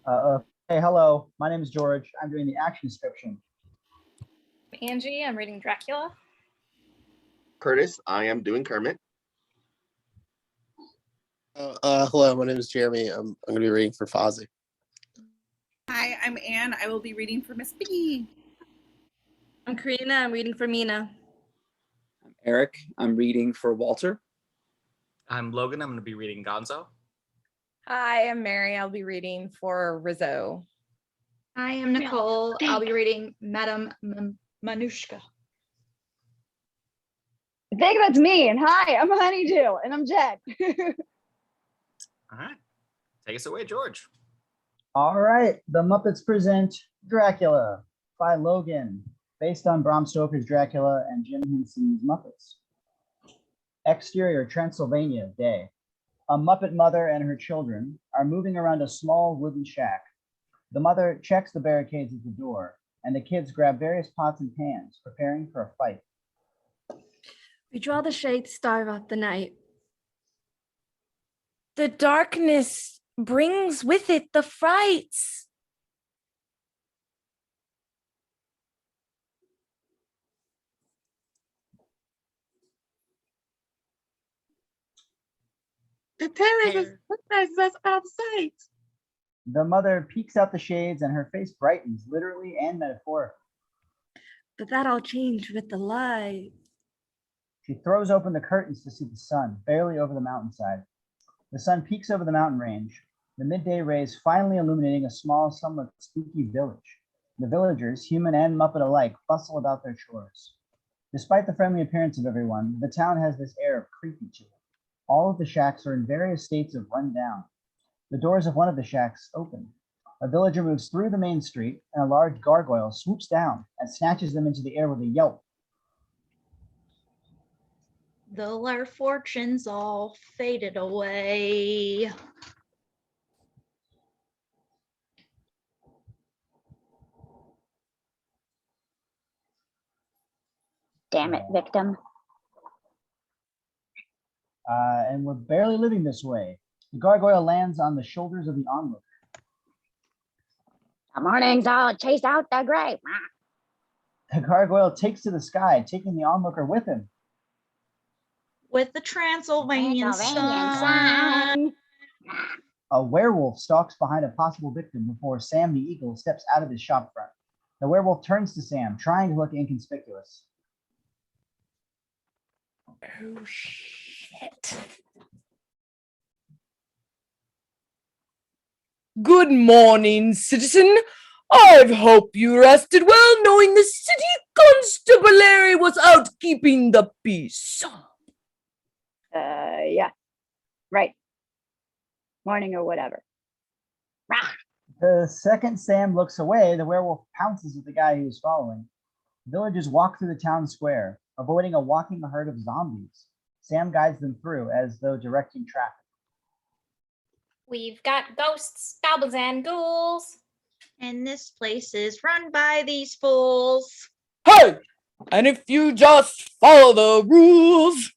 Hey, hello. My name is George. I'm doing the action description. Angi, I'm reading Dracula. Curtis, I am doing Kermit. Hello, my name is Jeremy. I'm going to be reading for Fozzie. Hi, I'm Anne. I will be reading for Miss Piggy. I'm Carina, I'm reading for Mina. I'm Erik, I'm reading for Walter. I'm Logan, I'm going to be reading Gonzo. Hi, I'm Mary. I'll be reading for Rizzo. I am Nicole. I'll be reading Madame Manushka. I think that's me. And hi, I'm Honeydew, and I'm Jack. All right. Take us away, George. All right. The Muppets present Dracula by Logan, based on Bram Stoker's Dracula and Jim Henson's Muppets. Exterior Transylvania, day. A Muppet mother and her children are moving around a small wooden shack. The mother checks the barricades at the door, and the kids grab various pots and pans, preparing for a fight. We draw the shade to starve out the night. The darkness brings with it the frights. The terror is us out of sight. The mother peeks out the shades, and her face brightens, literally and metaphorically. But that all changed with the light. She throws open the curtains to see the sun, barely over the mountainside. The sun peeks over the mountain range, the midday rays finally illuminating a small, somewhat spooky village. The villagers, human and Muppet alike, bustle about their chores. Despite the friendly appearance of everyone, the town has this air of creepy to it. All of the shacks are in various states of rundown. The doors of one of the shacks open. A villager moves through the main street, and a large gargoyle swoops down and snatches them into the air with a yelp. Though our fortunes all faded away. Damn it, victim. And we're barely living this way. The gargoyle lands on the shoulders of the onlooker. The morning's all chased out the gray. The gargoyle takes to the sky, taking the onlooker with him. With the Transylvanian sun. A werewolf stalks behind a possible victim before Sam the Eagle steps out of his shop front. The werewolf turns to Sam, trying to look inconspicuous. Oh, shit. Good morning, citizen. I hope you rested well, knowing the city constabulary was out keeping the peace. Yeah. Right. Morning or whatever. The second Sam looks away, the werewolf pounces at the guy he was following. Villagers walk through the town square, avoiding a walking herd of zombies. Sam guides them through as though directing traffic. We've got ghosts, goblins, and ghouls. And this place is run by these fools. Hey! And if you just follow the rules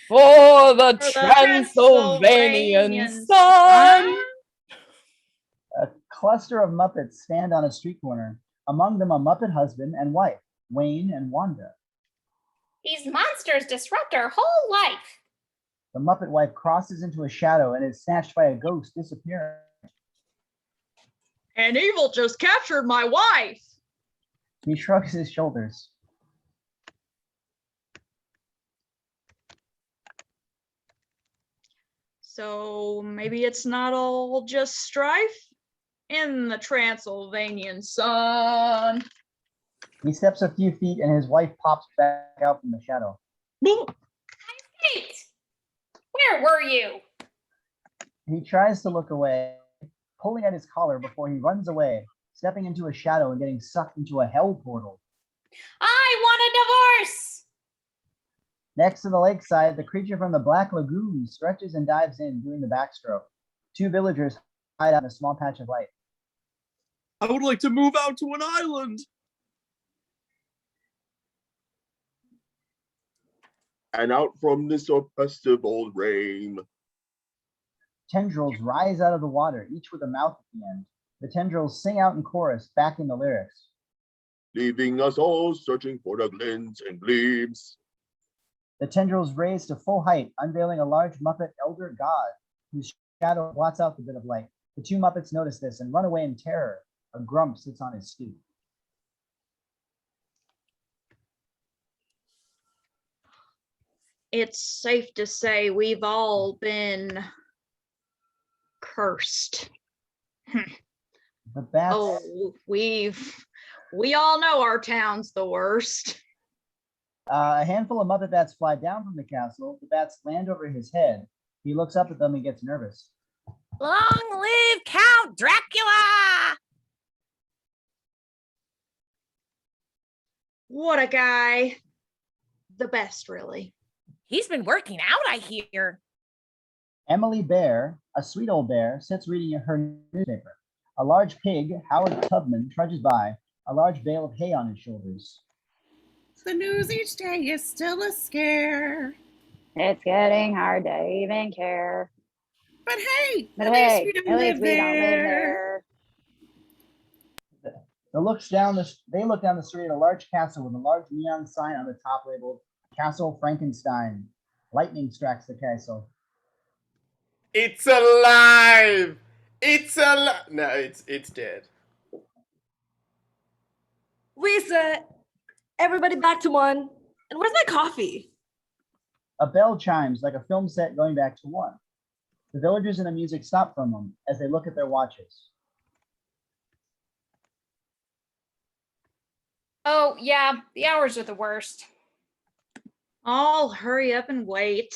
for the Transylvanian sun. A cluster of Muppets stand on a street corner, among them a Muppet husband and wife, Wayne and Wanda. These monsters disrupt our whole life. The Muppet wife crosses into a shadow and is snatched by a ghost, disappearing. And evil just captured my wife. He shrugs his shoulders. So maybe it's not all just strife in the Transylvanian sun. He steps a few feet and his wife pops back out from the shadow. Kate, where were you? He tries to look away, pulling at his collar before he runs away, stepping into a shadow and getting sucked into a hell portal. I want a divorce. Next to the lakeside, the creature from the Black Lagoon stretches and dives in, doing the backstroke. Two villagers hide out in a small patch of light. I would like to move out to an island. And out from this oppressive old rain. tendrils rise out of the water, each with a mouth at the end. The tendrils sing out in chorus, backing the lyrics. Leaving us all searching for the glints and gleams. The tendrils raise to full height, unveiling a large Muppet elder god, whose shadow blots out the bit of light. The two Muppets notice this and run away in terror. A grump sits on his stoop. It's safe to say we've all been cursed. The bats. Oh, we all know our town's the worst. A handful of Muppet bats fly down from the castle. The bats land over his head. He looks up at them and gets nervous. Long live Count Dracula! What a guy. The best, really. He's been working out, I hear. Emily Bear, a sweet old bear, sits reading her newspaper. A large pig, Howard Tubman, trudges by, a large bale of hay on his shoulders. The news each day is still a scare. It's getting hard to even care. But hey, But at hey, least we at don't least live we don't live there. there. They look down the street at a large castle with a large neon sign on the top labeled Castle Frankenstein. Lightning strikes the castle. It's alive! It's alive! No, it's dead. Reset. Everybody back to one. And where's my coffee? A bell chimes like a film set going back to one. The villagers and the music stop for a moment as they look at their watches. Oh, yeah, the hours are the worst. I'll hurry up and wait.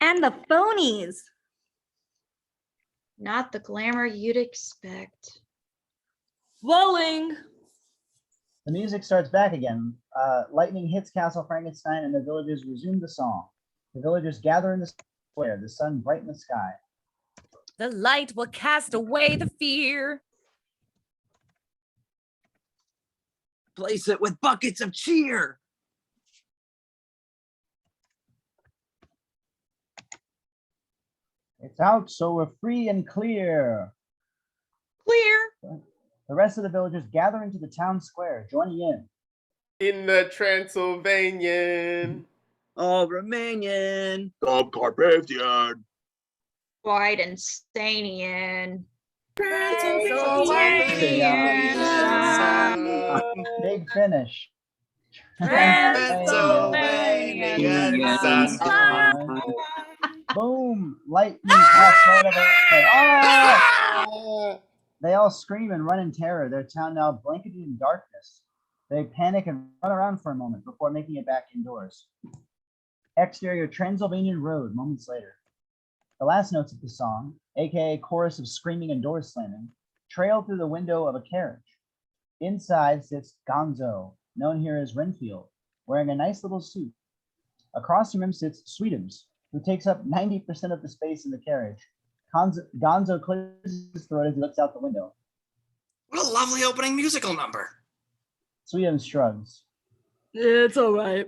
And the phonies. Not the glamour you'd expect. Flowing. The music starts back again. Lightning hits Castle Frankenstein and the villagers resume the song. The villagers gather in the square, the sun bright in the sky. The light will cast away the fear. Place it with buckets of cheer. It's out, so we're free and clear. Clear. The rest of the villagers gather into the town square, joining in. In the Transylvanian. Oh, Romanian. Carpathian. White and Stanian. Big finish. Boom! Lightning casts right overhead. Oh! They all scream and run in terror, their town now blanketed in darkness. They panic and run around for a moment before making it back indoors. Exterior Transylvanian Road, moments later. The last notes of the song, aka chorus of screaming and doors slamming, trail through the window of a carriage. Inside sits Gonzo, known here as Renfield, wearing a nice little suit. Across from him sits Sweetums, who takes up 90% of the space in the carriage. Gonzo clears his throat as he looks out the window. What a lovely opening musical number. Sweetums shrugs. It's all right.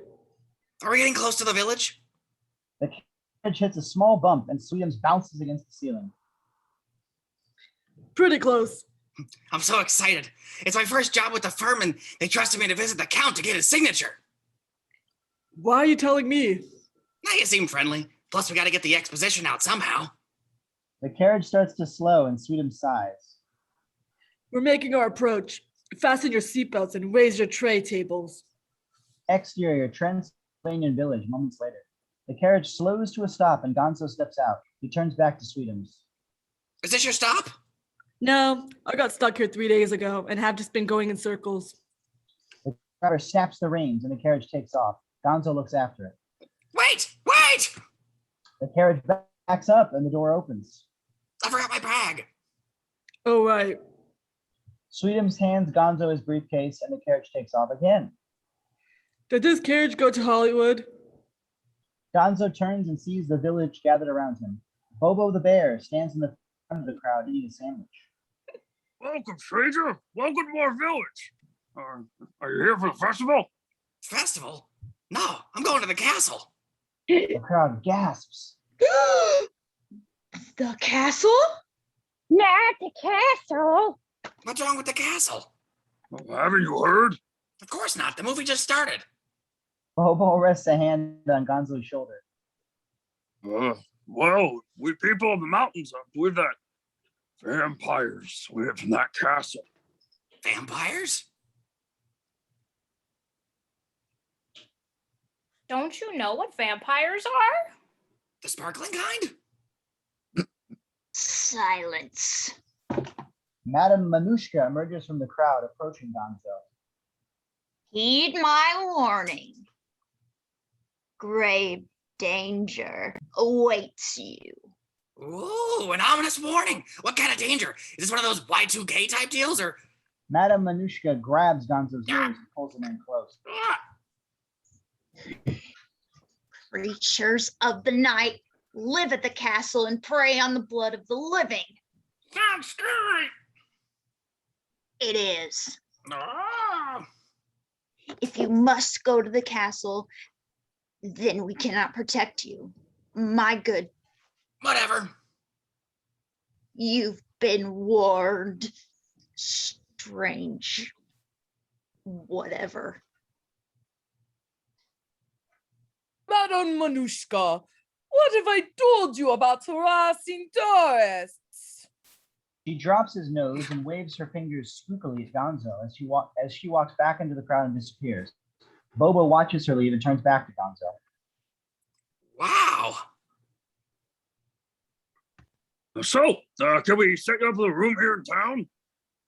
Are we getting close to the village? The carriage hits a small bump and Sweetums bounces against the ceiling. Pretty close. I'm so excited. It's my first job with the firm and they trusted me to visit the Count to get his signature. Why are you telling me? Now you seem friendly. Plus we gotta get the exposition out somehow. The carriage starts to slow and Sweetums sighs. We're making our approach. Fasten your seatbelts and raise your tray tables. Exterior Transylvanian village, moments later. The carriage slows to a stop and Gonzo steps out. He turns back to Sweetums. Is this your stop? No, I got stuck here 3 days ago and have just been going in circles. The driver snaps the reins and the carriage takes off. Gonzo looks after it. Wait! Wait! The carriage backs up and the door opens. I forgot my bag. Oh, right. Sweetums hands Gonzo his briefcase and the carriage takes off again. Did this carriage go to Hollywood? Gonzo turns and sees the village gathered around him. Bobo the bear stands in the front of the crowd eating a sandwich. Welcome, stranger. Welcome to our village. Are you here for the festival? Festival? No, I'm going to the castle. The crowd gasps. The castle? Not the castle. What's wrong with the castle? Haven't you heard? Of course not. The movie just started. Bobo rests a hand on Gonzo's shoulder. Well, we people of the mountains believe that vampires live in that castle. Vampires? Don't you know what vampires are? The sparkling kind? Silence. Madame Manushka emerges from the crowd, approaching Gonzo. Heed my warning. Grave danger awaits you. Ooh, an ominous warning. What kind of danger? Is this one of those Y2K type deals, or? Madame Manushka grabs Gonzo's ears and pulls him in close. Creatures of the night live at the castle and prey on the blood of the living. Sounds scary. It is. Oh. If you must go to the castle, then we cannot protect you. My good. Whatever. You've been warned. Strange. Whatever. Madame Manushka, what have I told you about harassing tourists? She drops his nose and waves her fingers spookily at Gonzo as she walks back into the crowd and disappears. Bobo watches her leave and turns back to Gonzo. Wow. So, can we set up a room here in town?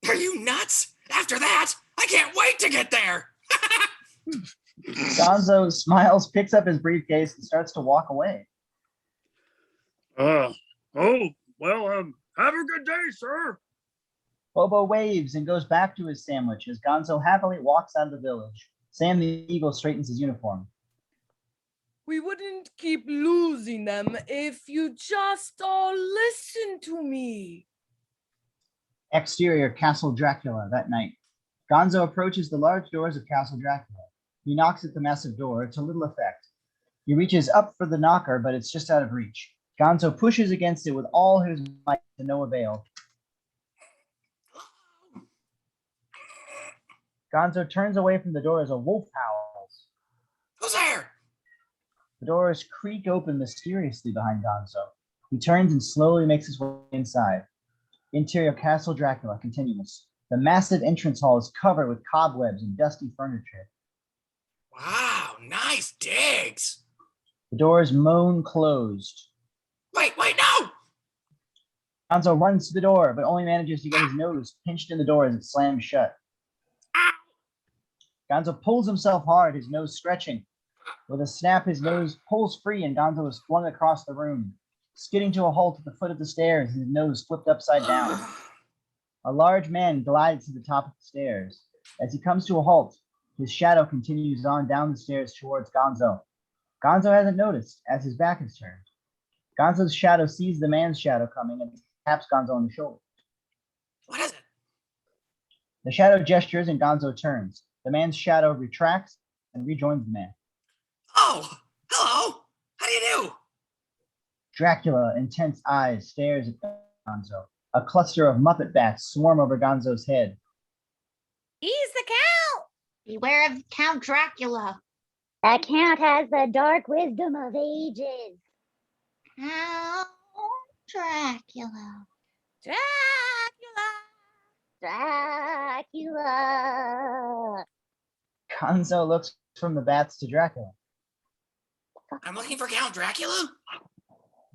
Are you nuts? After that, I can't wait to get there. Gonzo smiles, picks up his briefcase, and starts to walk away. Have a good day, sir. Bobo waves and goes back to his sandwich as Gonzo happily walks out of the village. Sam the Eagle straightens his uniform. We wouldn't keep losing them if you just all listen to me. Exterior Castle Dracula that night. Gonzo approaches the large doors of Castle Dracula. He knocks at the massive door to little effect. He reaches up for the knocker, but it's just out of reach. Gonzo pushes against it with all his might to no avail. Gonzo turns away from the door as a wolf howls. Who's there? The doors creak open mysteriously behind Gonzo. He turns and slowly makes his way inside. Interior Castle Dracula continuous. The massive entrance hall is covered with cobwebs and dusty furniture. Wow, nice digs. The doors moan closed. Wait, no! Gonzo runs to the door, but only manages to get his nose pinched in the door as it slams shut. Gonzo pulls himself hard, his nose stretching. With a snap, his nose pulls free and Gonzo is flung across the room, skidding to a halt at the foot of the stairs, his nose flipped upside down. A large man glides to the top of the stairs. As he comes to a halt, his shadow continues on down the stairs towards Gonzo. Gonzo hasn't noticed, as his back is turned. Gonzo's shadow sees the man's shadow coming and taps Gonzo on the shoulder. What is it? The shadow gestures and Gonzo turns. The man's shadow retracts and rejoins the man. Oh, hello. How do you do? Dracula, intense eyes, stares at Gonzo. A cluster of Muppet bats swarm over Gonzo's head. He's the Count. Beware of Count Dracula. That count has the dark wisdom of ages. Count Dracula. Dracula. Gonzo looks from the bats to Dracula. I'm looking for Count Dracula?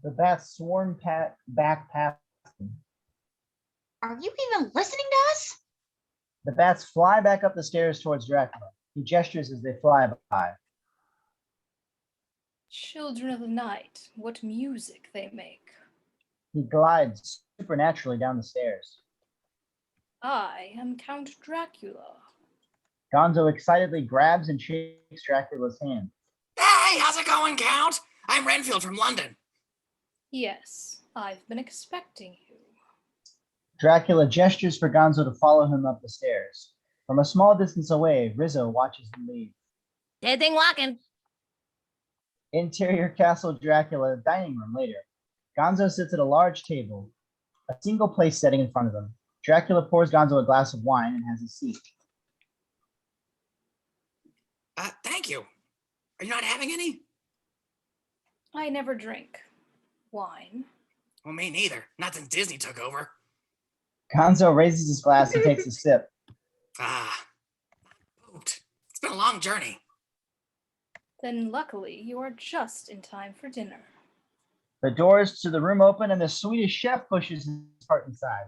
The bats swarm back past him. Are you even listening to us? The bats fly back up the stairs towards Dracula. He gestures as they fly by. Children of the night, what music they make. He glides supernaturally down the stairs. I am Count Dracula. Gonzo excitedly grabs and shakes Dracula's hand. Hey, how's it going, Count? I'm Renfield from London. Yes, I've been expecting you. Dracula gestures for Gonzo to follow him up the stairs. From a small distance away, Rizzo watches them leave. Dead thing walking. Interior Castle Dracula dining room later. Gonzo sits at a large table, a single place setting in front of him. Dracula pours Gonzo a glass of wine and has a seat. Thank you. Are you not having any? I never drink wine. Well, me neither. Not since Disney took over. Gonzo raises his glass and takes a sip. Pooped. It's been a long journey. Then luckily you are just in time for dinner. The doors to the room open and the Swedish chef pushes his cart inside.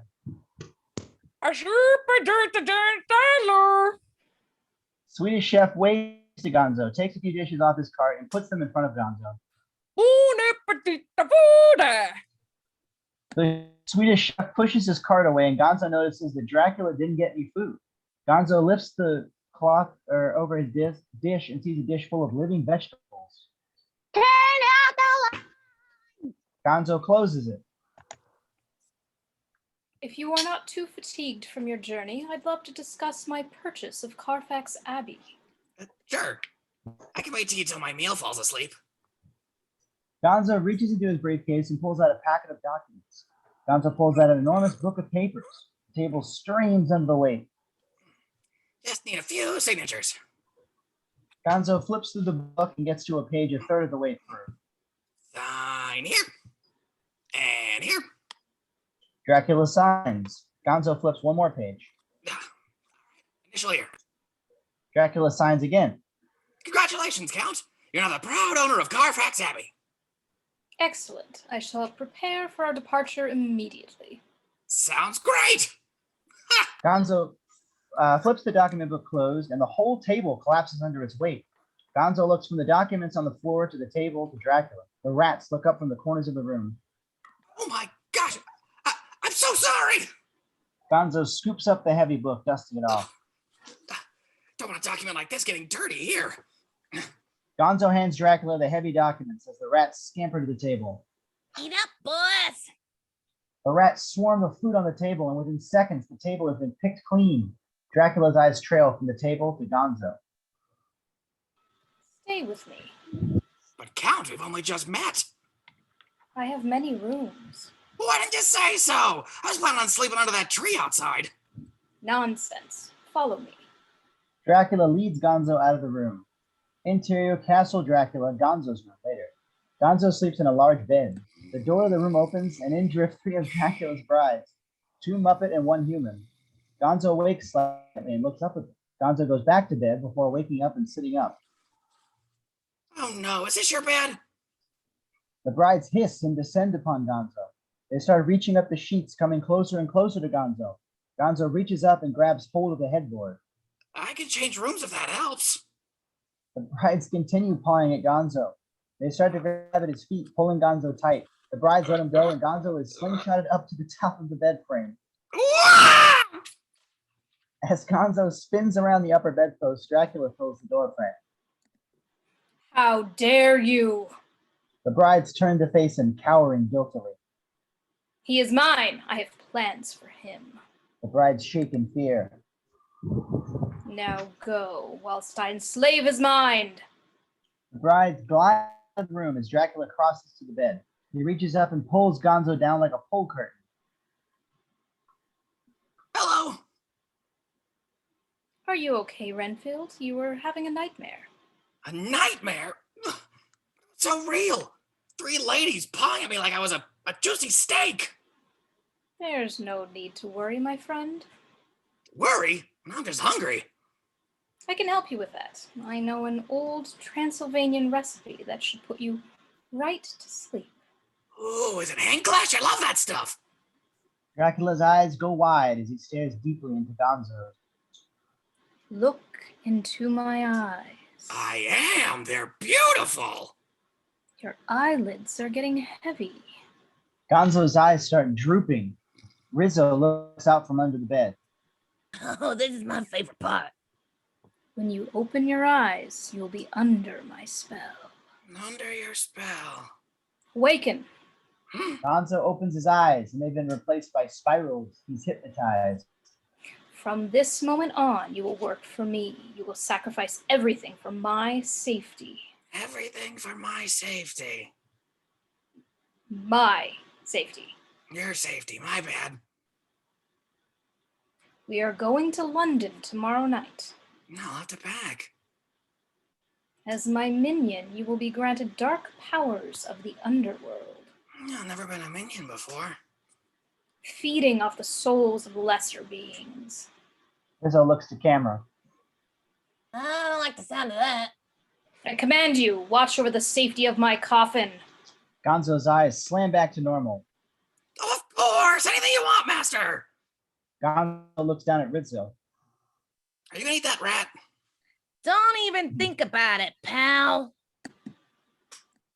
A super dirty Statler. Swedish chef waves to Gonzo, takes a few dishes off his cart and puts them in front of Gonzo. The Swedish chef pushes his cart away and Gonzo notices that Dracula didn't get any food. Gonzo lifts the cloth over his dish and sees a dish full of living vegetables. Turn out the light! Gonzo closes it. If you are not too fatigued from your journey, I'd love to discuss my purchase of Carfax Abbey. Sure. I can wait till you till my meal falls asleep. Gonzo reaches into his briefcase and pulls out a packet of documents. Gonzo pulls out an enormous book of papers. The table streams under the weight. Just need a few signatures. Gonzo flips through the book and gets to a page a third of the way through. Sign here. And here. Dracula signs. Gonzo flips one more page. Initial here. Dracula signs again. Congratulations, Count. You're now the proud owner of Carfax Abbey. Excellent. I shall prepare for our departure immediately. Sounds great. Gonzo flips the document book closed and the whole table collapses under its weight. Gonzo looks from the documents on the floor to the table to Dracula. The rats look up from the corners of the room. Oh my gosh. I'm so sorry. Gonzo scoops up the heavy book, dusting it off. Don't want a document like this getting dirty here. Gonzo hands Dracula the heavy documents as the rats scamper to the table. Eat up, boys! The rats swarm the food on the table, and within seconds, the table has been picked clean. Dracula's eyes trail from the table to Gonzo. Stay with me. But Count, we've only just met. I have many rooms. Why didn't you say so? I was planning on sleeping under that tree outside. Nonsense. Follow me. Dracula leads Gonzo out of the room. Interior Castle Dracula, Gonzo's room later. Gonzo sleeps in a large bed. The door of the room opens, and in drift 3 of Dracula's brides, 2 Muppet and 1 human. Gonzo awakes slightly and looks up at them. Gonzo goes back to bed before waking up and sitting up. Oh no, is this your bed? The brides hiss and descend upon Gonzo. They start reaching up the sheets, coming closer and closer to Gonzo. Gonzo reaches up and grabs hold of the headboard. I can change rooms if that helps. The brides continue pawing at Gonzo. They start to grab at his feet, pulling Gonzo tight. The brides let him go, and Gonzo is slingshotted up to the top of the bed frame. As Gonzo spins around the upper bedpost, Dracula fills the door frame. How dare you! The brides turn to face him, cowering guiltily. He is mine. I have plans for him. The brides shake in fear. Now go, whilst I enslave his mind. The brides glide out of the room as Dracula crosses to the bed. He reaches up and pulls Gonzo down like a pull curtain. Hello. Are you okay, Renfield? You were having a nightmare. A nightmare? It's so real. 3 ladies pawing at me like I was a juicy steak. There's no need to worry, my friend. Worry? I'm just hungry. I can help you with that. I know an old Transylvanian recipe that should put you right to sleep. Ooh, is it hand clash? I love that stuff. Dracula's eyes go wide as he stares deeply into Gonzo. Look into my eyes. I am. They're beautiful. Your eyelids are getting heavy. Gonzo's eyes start drooping. Rizzo looks out from under the bed. Oh, this is my favorite part. When you open your eyes, you'll be under my spell. Under your spell. Awaken. Gonzo opens his eyes, and they've been replaced by spirals. He's hypnotized. From this moment on, you will work for me. You will sacrifice everything for my safety. Everything for my safety. My safety. Your safety, my bad. We are going to London tomorrow night. No, I'll have to pack. As my minion, you will be granted dark powers of the underworld. I've never been a minion before. Feeding off the souls of lesser beings. Rizzo looks to camera. I don't like the sound of that. I command you, watch over the safety of my coffin. Gonzo's eyes slam back to normal. Of course! Anything you want, Master! Gonzo looks down at Rizzo. Are you gonna eat that rat? Don't even think about it, pal.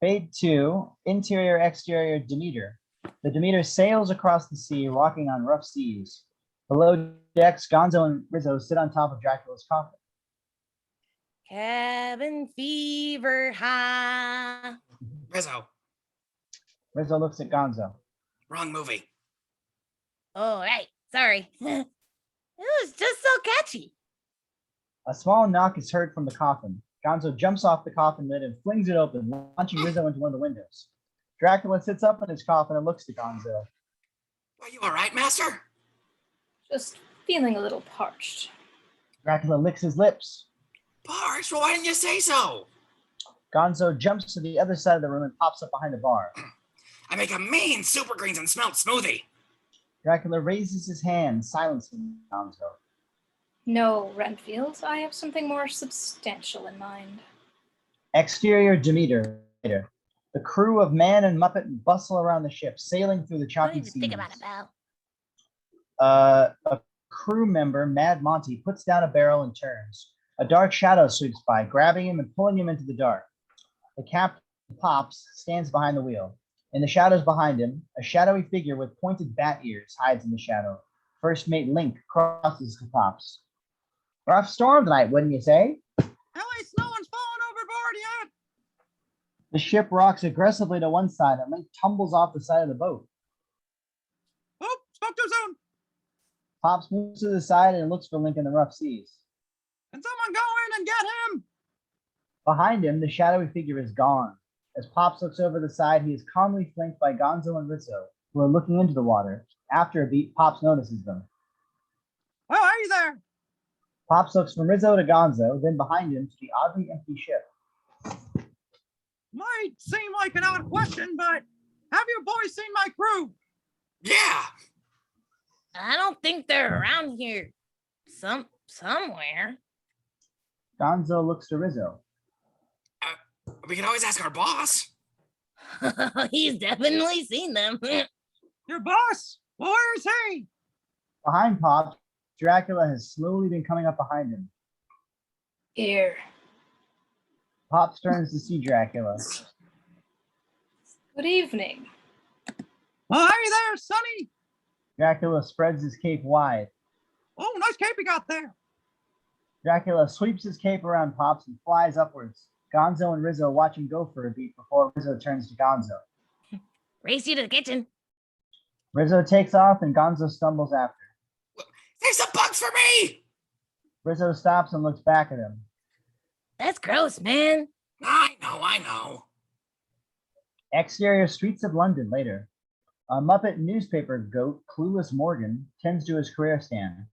Fade 2, interior, exterior, Demeter. The Demeter sails across the sea, rocking on rough seas. Below decks, Gonzo and Rizzo sit on top of Dracula's coffin. Cabin fever high. Rizzo. Rizzo looks at Gonzo. Wrong movie. Oh, right. Sorry. It was just so catchy. A small knock is heard from the coffin. Gonzo jumps off the coffin lid and flings it open, launching Rizzo into one of the windows. Dracula sits up in his coffin and looks to Gonzo. Are you alright, Master? Just feeling a little parched. Dracula licks his lips. Parched? Well, why didn't you say so? Gonzo jumps to the other side of the room and pops up behind the bar. I make a mean super greens and smelt smoothie. Dracula raises his hand, silencing Gonzo. No, Renfield, I have something more substantial in mind. Exterior Demeter. The crew of Man and Muppet bustle around the ship, sailing through the choppy seas. Think about it, pal. A crew member, Mad Monty, puts down a barrel and turns. A dark shadow sweeps by, grabbing him and pulling him into the dark. The captain, Pops, stands behind the wheel. In the shadows behind him, a shadowy figure with pointed bat ears hides in the shadow. First mate Link crosses to Pops. Rough storm tonight, wouldn't you say? At least no one's fallen overboard yet. The ship rocks aggressively to one side and Link tumbles off the side of the boat. Oh, spoke too soon. Pops moves to the side and looks for Link in the rough seas. Can someone go in and get him? Behind him, the shadowy figure is gone. As Pops looks over the side, he is calmly flanked by Gonzo and Rizzo, who are looking into the water. After a beat, Pops notices them. Oh, hey there. Pops looks from Rizzo to Gonzo, then behind him to the oddly empty ship. Might seem like an odd question, but have you boys seen my crew? Yeah. I don't think they're around here. Somewhere. Gonzo looks to Rizzo. We can always ask our boss. He's definitely seen them. Your boss? Well, where's he? Behind Pops, Dracula has slowly been coming up behind him. Here. Pops turns to see Dracula. Good evening. Oh, hey there, Sonny. Dracula spreads his cape wide. Oh, nice cape you got there. Dracula sweeps his cape around Pops and flies upwards. Gonzo and Rizzo watch him go for a beat before Rizzo turns to Gonzo. Race you to the kitchen. Rizzo takes off and Gonzo stumbles after. There's some bugs for me! Rizzo stops and looks back at him. That's gross, man. I know. Exterior streets of London later. A Muppet newspaper goat, Clueless Morgan, tends to his career stand.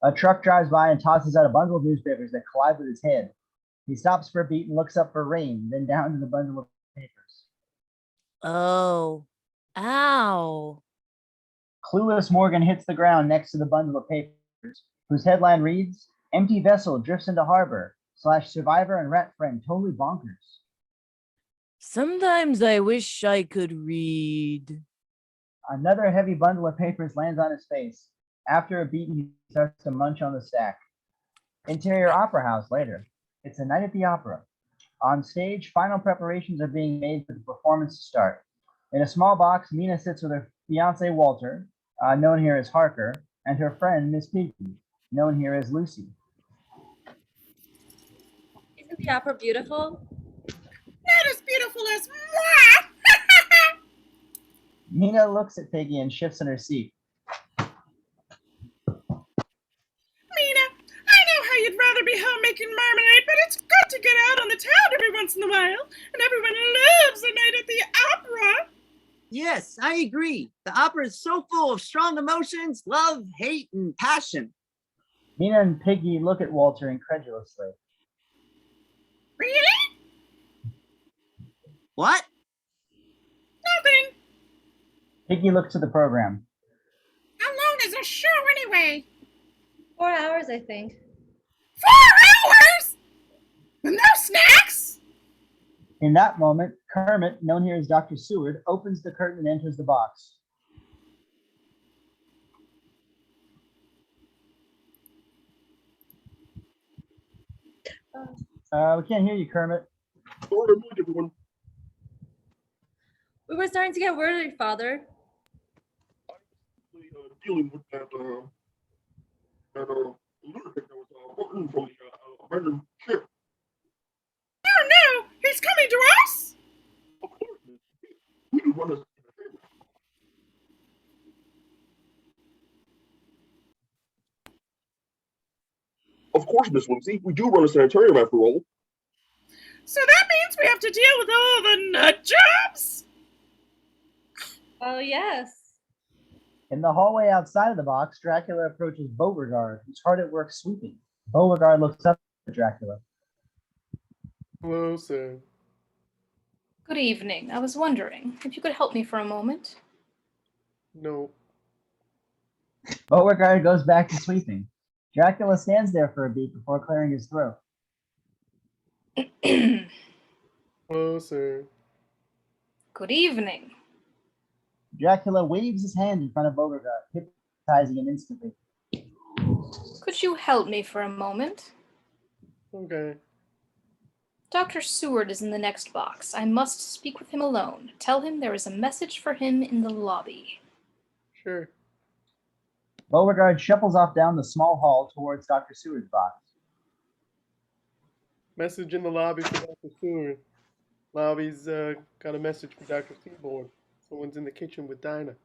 A truck drives by and tosses out a bundle of newspapers that collide with his head. He stops for a beat and looks up for rain, then down to the bundle of papers. Oh. Ow. Clueless Morgan hits the ground next to the bundle of papers, whose headline reads, Empty Vessel Drifts into Harbor, / Survivor and Rat Friend Totally Bonkers. Sometimes I wish I could read. Another heavy bundle of papers lands on his face. After a beat, he starts to munch on the stack. Interior Opera House later. It's a night at the opera. On stage, final preparations are being made for the performance to start. In a small box, Mina sits with her fiancé Walter, known here as Harker, and her friend Miss Piggy, known here as Lucy. Isn't the opera beautiful? Not as beautiful as moi! Mina looks at Piggy and shifts in her seat. Mina, I know how you'd rather be home making marmalade, but it's good to get out on the town every once in a while, and everyone loves a night at the opera. Yes, I agree. The opera is so full of strong emotions, love, hate, and passion. Mina and Piggy look at Walter incredulously. Really? What? Nothing. Piggy looks at the program. How long is a show anyway? 4 hours, I think. 4 hours? With no snacks? In that moment, Kermit, known here as Dr. Seward, opens the curtain and enters the box. We can't hear you, Kermit. Sorry, everyone. We were starting to get worried, Father. Dealing with that lunatic that was brought in from the abandoned ship. Oh no! He's coming to us? Of course, we can run us. Of course, Miss Lucy, we do run a sanitarium after all. So that means we have to deal with all the nut jobs? Oh, yes. In the hallway outside of the box, Dracula approaches Beauregard, who's hard at work sweeping. Beauregard looks up at Dracula. Hello, sir. Good evening. I was wondering if you could help me for a moment. No. Beauregard goes back to sweeping. Dracula stands there for a beat before clearing his throat. Hello, sir. Good evening. Dracula waves his hand in front of Beauregard, hypnotizing him instantly. Could you help me for a moment? Okay. Dr. Seward is in the next box. I must speak with him alone. Tell him there is a message for him in the lobby. Sure. Beauregard shuffles off down the small hall towards Dr. Seward's box. Message in the lobby for Dr. Seward. Lobby's got a message for Dr. Seaborn. Someone's in the kitchen with Dinah.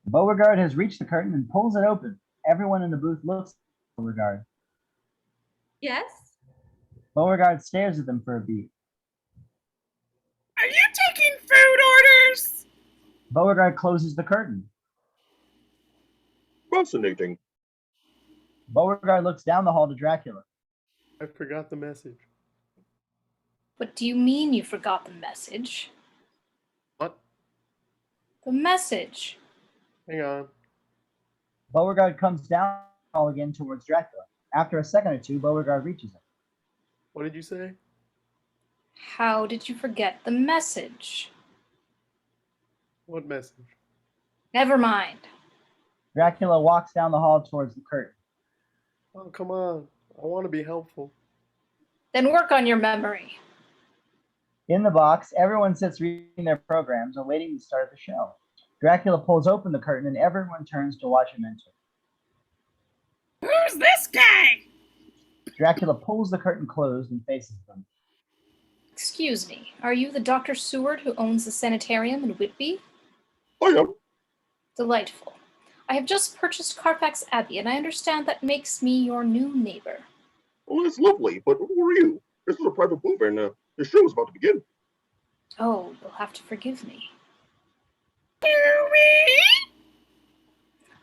Beauregard has reached the curtain and pulls it open. Everyone in the booth looks at Beauregard. Yes? Beauregard stares at them for a beat. Are you taking food orders? Beauregard closes the curtain. Fascinating. Beauregard looks down the hall to Dracula. I forgot the message. What do you mean you forgot the message? What? The message. Hang on. Beauregard comes down the hall again towards Dracula. After a second or two, Beauregard reaches him. What did you say? How did you forget the message? What message? Never mind. Dracula walks down the hall towards the curtain. Oh, come on. I want to be helpful. Then work on your memory. In the box, everyone sits reading their programs and waiting to start the show. Dracula pulls open the curtain and everyone turns to watch him enter. Who's this guy? Dracula pulls the curtain closed and faces them. Excuse me, are you the Dr. Seward who owns the sanitarium in Whitby? I am. Delightful. I have just purchased Carfax Abbey, and I understand that makes me your new neighbor. Well, that's lovely, but who are you? This is a private booth, and the show is about to begin. Oh, you'll have to forgive me.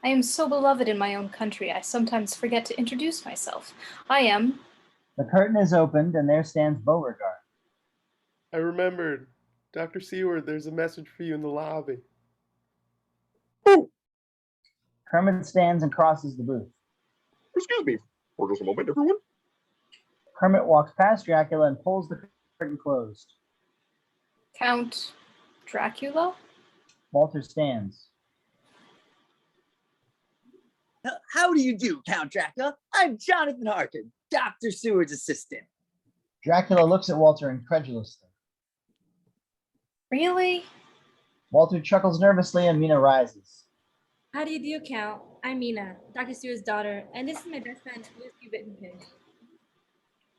I am so beloved in my own country, I sometimes forget to introduce myself. I am... The curtain is opened, and there stands Beauregard. I remembered. Dr. Seward, there's a message for you in the lobby. Oh! Kermit stands and crosses the booth. Excuse me for just a moment, everyone. Kermit walks past Dracula and pulls the curtain closed. Count Dracula? Walter stands. How do you do, Count Dracula? I'm Jonathan Harkin, Dr. Seward's assistant. Dracula looks at Walter incredulously. Really? Walter chuckles nervously and Mina rises. How do you do, Count? I'm Mina, Dr. Seward's daughter, and this is my best friend, Lucy Wittenpin.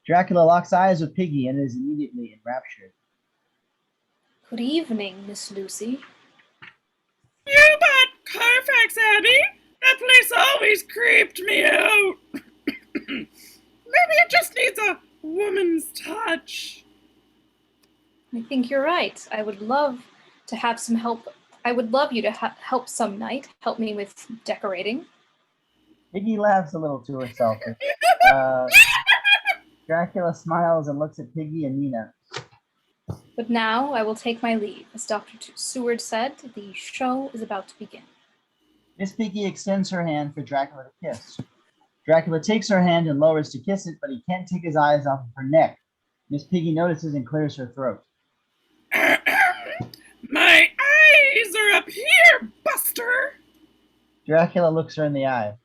Dracula locks eyes with Piggy and is immediately enraptured. Good evening, Miss Lucy. You bought Carfax Abbey? That place always creeped me out. Maybe it just needs a woman's touch. I think you're right. I would love to have some help I would love you to help some night. Help me with decorating. Piggy laughs a little to herself. Dracula smiles and looks at Piggy and Mina. But now I will take my leave. As Dr. Seward said, the show is about to begin. Miss Piggy extends her hand for Dracula to kiss. Dracula takes her hand and lowers to kiss it, but he can't take his eyes off of her neck. Miss Piggy notices and clears her throat. My eyes are up here, Buster! Dracula looks her in the eye.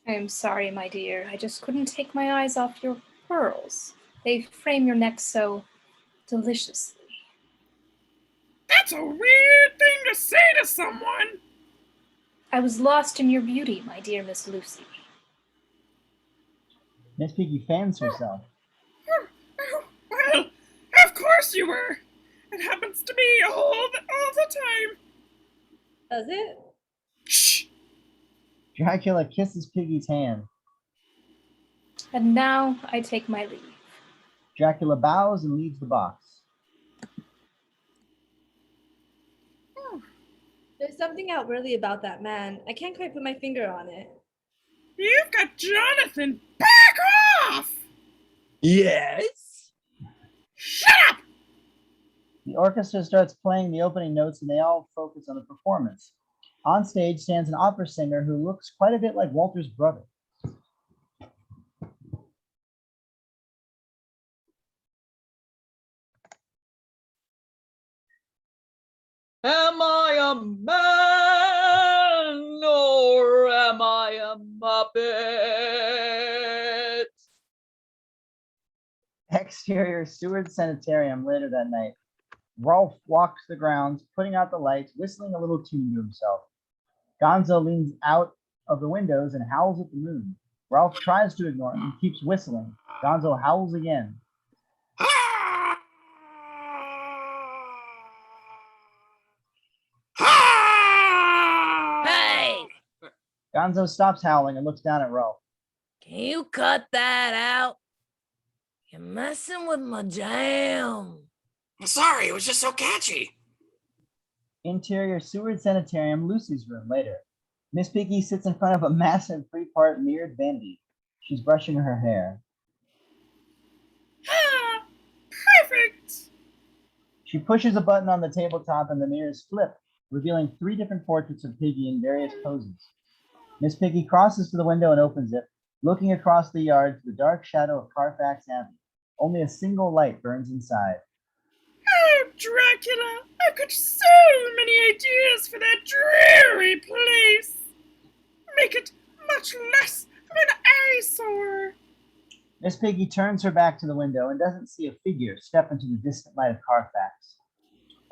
I am sorry, my dear. I just couldn't take my eyes off your pearls. They frame your neck so deliciously. That's a weird thing to say to someone. I was lost in your beauty, my dear Miss Lucy. Miss Piggy fans herself. Well, of course you were. It happens to me all the time. Does it? Shh. Dracula kisses Piggy's hand. And now I take my leave. Dracula bows and leaves the box. There's something outwardly about that man. I can't quite put my finger on it. You've got Jonathan. Back off! Yes? Shut up! The orchestra starts playing the opening notes and they all focus on the performance. On stage stands an opera singer who looks quite a bit like Walter's brother. Am I a man or am I a Muppet? Exterior Seward Sanitarium later that night. Rolf walks the grounds, putting out the lights, whistling a little tune to himself. Gonzo leans out of the windows and howls at the moon. Rolf tries to ignore him and keeps whistling. Gonzo howls again. Hey! Gonzo stops howling and looks down at Rolf. Can you cut that out? You're messing with my jam. Sorry, it was just so catchy. Interior Seward Sanitarium, Lucy's room later. Miss Piggy sits in front of a massive three-part mirrored vanity. She's brushing her hair. Ah, perfect! She pushes a button on the tabletop and the mirrors flip, revealing 3 different portraits of Piggy in various poses. Miss Piggy crosses to the window and opens it, looking across the yard to the dark shadow of Carfax Abbey. Only a single light burns inside. Oh, Dracula! I've got so many ideas for that dreary place. Make it much less of an eyesore. Miss Piggy turns her back to the window and doesn't see a figure step into the distant light of Carfax.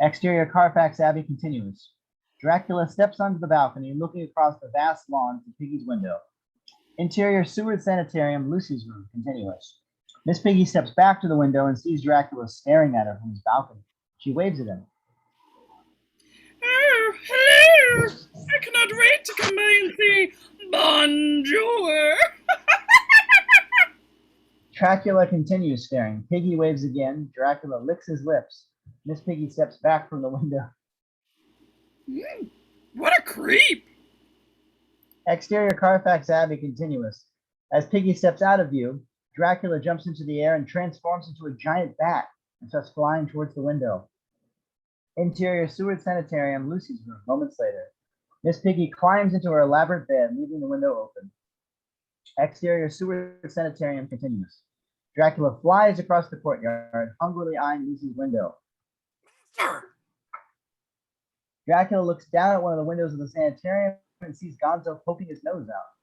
Exterior Carfax Abbey continues. Dracula steps onto the balcony, looking across the vast lawn to Piggy's window. Interior Seward Sanitarium, Lucy's room, continuous. Miss Piggy steps back to the window and sees Dracula staring at her from his balcony. She waves at him. Oh, hello! I cannot wait to come by and say bonjour. Dracula continues staring. Piggy waves again. Dracula licks his lips. Miss Piggy steps back from the window. What a creep! Exterior Carfax Abbey continuous. As Piggy steps out of view, Dracula jumps into the air and transforms into a giant bat and starts flying towards the window. Interior Seward Sanitarium, Lucy's room, moments later. Miss Piggy climbs into her elaborate bed, leaving the window open. Exterior Seward Sanitarium continues. Dracula flies across the courtyard, hungrily eyeing Lucy's window. Dracula looks down at one of the windows of the sanitarium and sees Gonzo poking his nose out.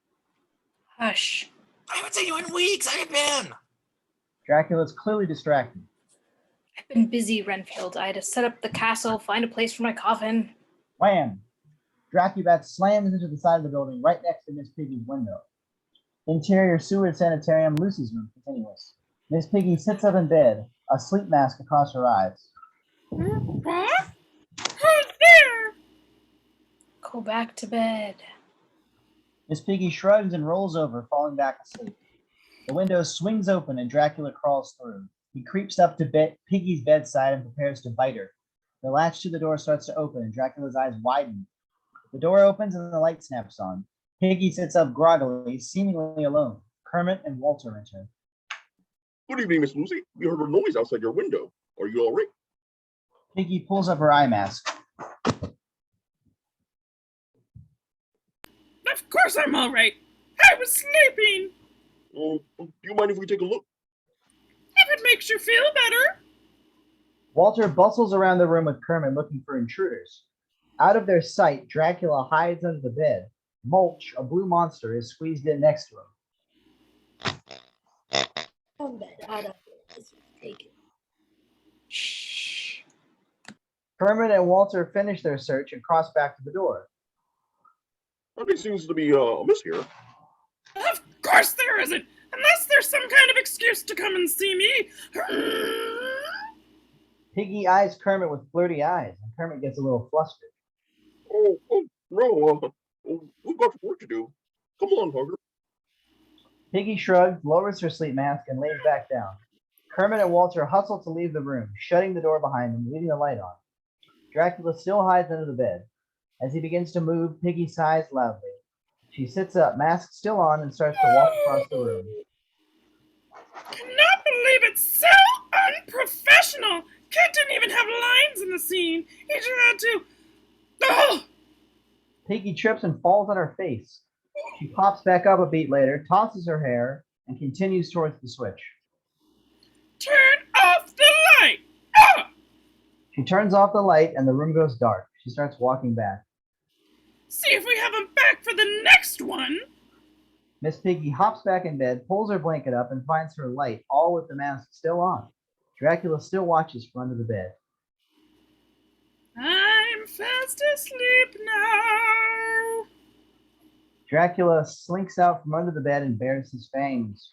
Hush. I haven't seen you in weeks. How you been? Dracula's clearly distracted. I've been busy, Renfield. I had to set up the castle, find a place for my coffin. Wham! Dracubat slams into the side of the building right next to Miss Piggy's window. Interior Seward Sanitarium, Lucy's room, continuous. Miss Piggy sits up in bed, a sleep mask across her eyes. What? Who's there? Go back to bed. Miss Piggy shrugs and rolls over, falling back asleep. The window swings open and Dracula crawls through. He creeps up to Piggy's bedside and prepares to bite her. The latch to the door starts to open and Dracula's eyes widen. The door opens and the light snaps on. Piggy sits up groggily, seemingly alone. Kermit and Walter enter. Good evening, Miss Lucy. We heard a noise outside your window. Are you all right? Piggy pulls up her eye mask. Of course I'm all right. I was sleeping. Do you mind if we take a look? If it makes you feel better. Walter bustles around the room with Kermit looking for intruders. Out of their sight, Dracula hides under the bed. Mulch, a blue monster, is squeezed in next to him. Shh. Kermit and Walter finish their search and cross back to the door. Nothing seems to be amiss here. Of course there isn't, unless there's some kind of excuse to come and see me. Piggy eyes Kermit with flirty eyes, and Kermit gets a little flustered. Oh no, we've got work to do. Come on, Hugger. Piggy shrugs, lowers her sleep mask, and lays back down. Kermit and Walter hustle to leave the room, shutting the door behind them, leaving the light on. Dracula still hides under the bed. As he begins to move, Piggy sighs loudly. She sits up, mask still on, and starts to walk across the room. Cannot believe it's so unprofessional. Kid didn't even have lines in the scene. He just had to. Oh! Piggy trips and falls on her face. She pops back up a beat later, tosses her hair, and continues towards the switch. Turn off the light! Ah! She turns off the light and the room goes dark. She starts walking back. See if we have him back for the next one. Miss Piggy hops back in bed, pulls her blanket up, and finds her light, all with the mask still on. Dracula still watches from under the bed. I'm fast asleep now. Dracula slinks out from under the bed and bares his fangs.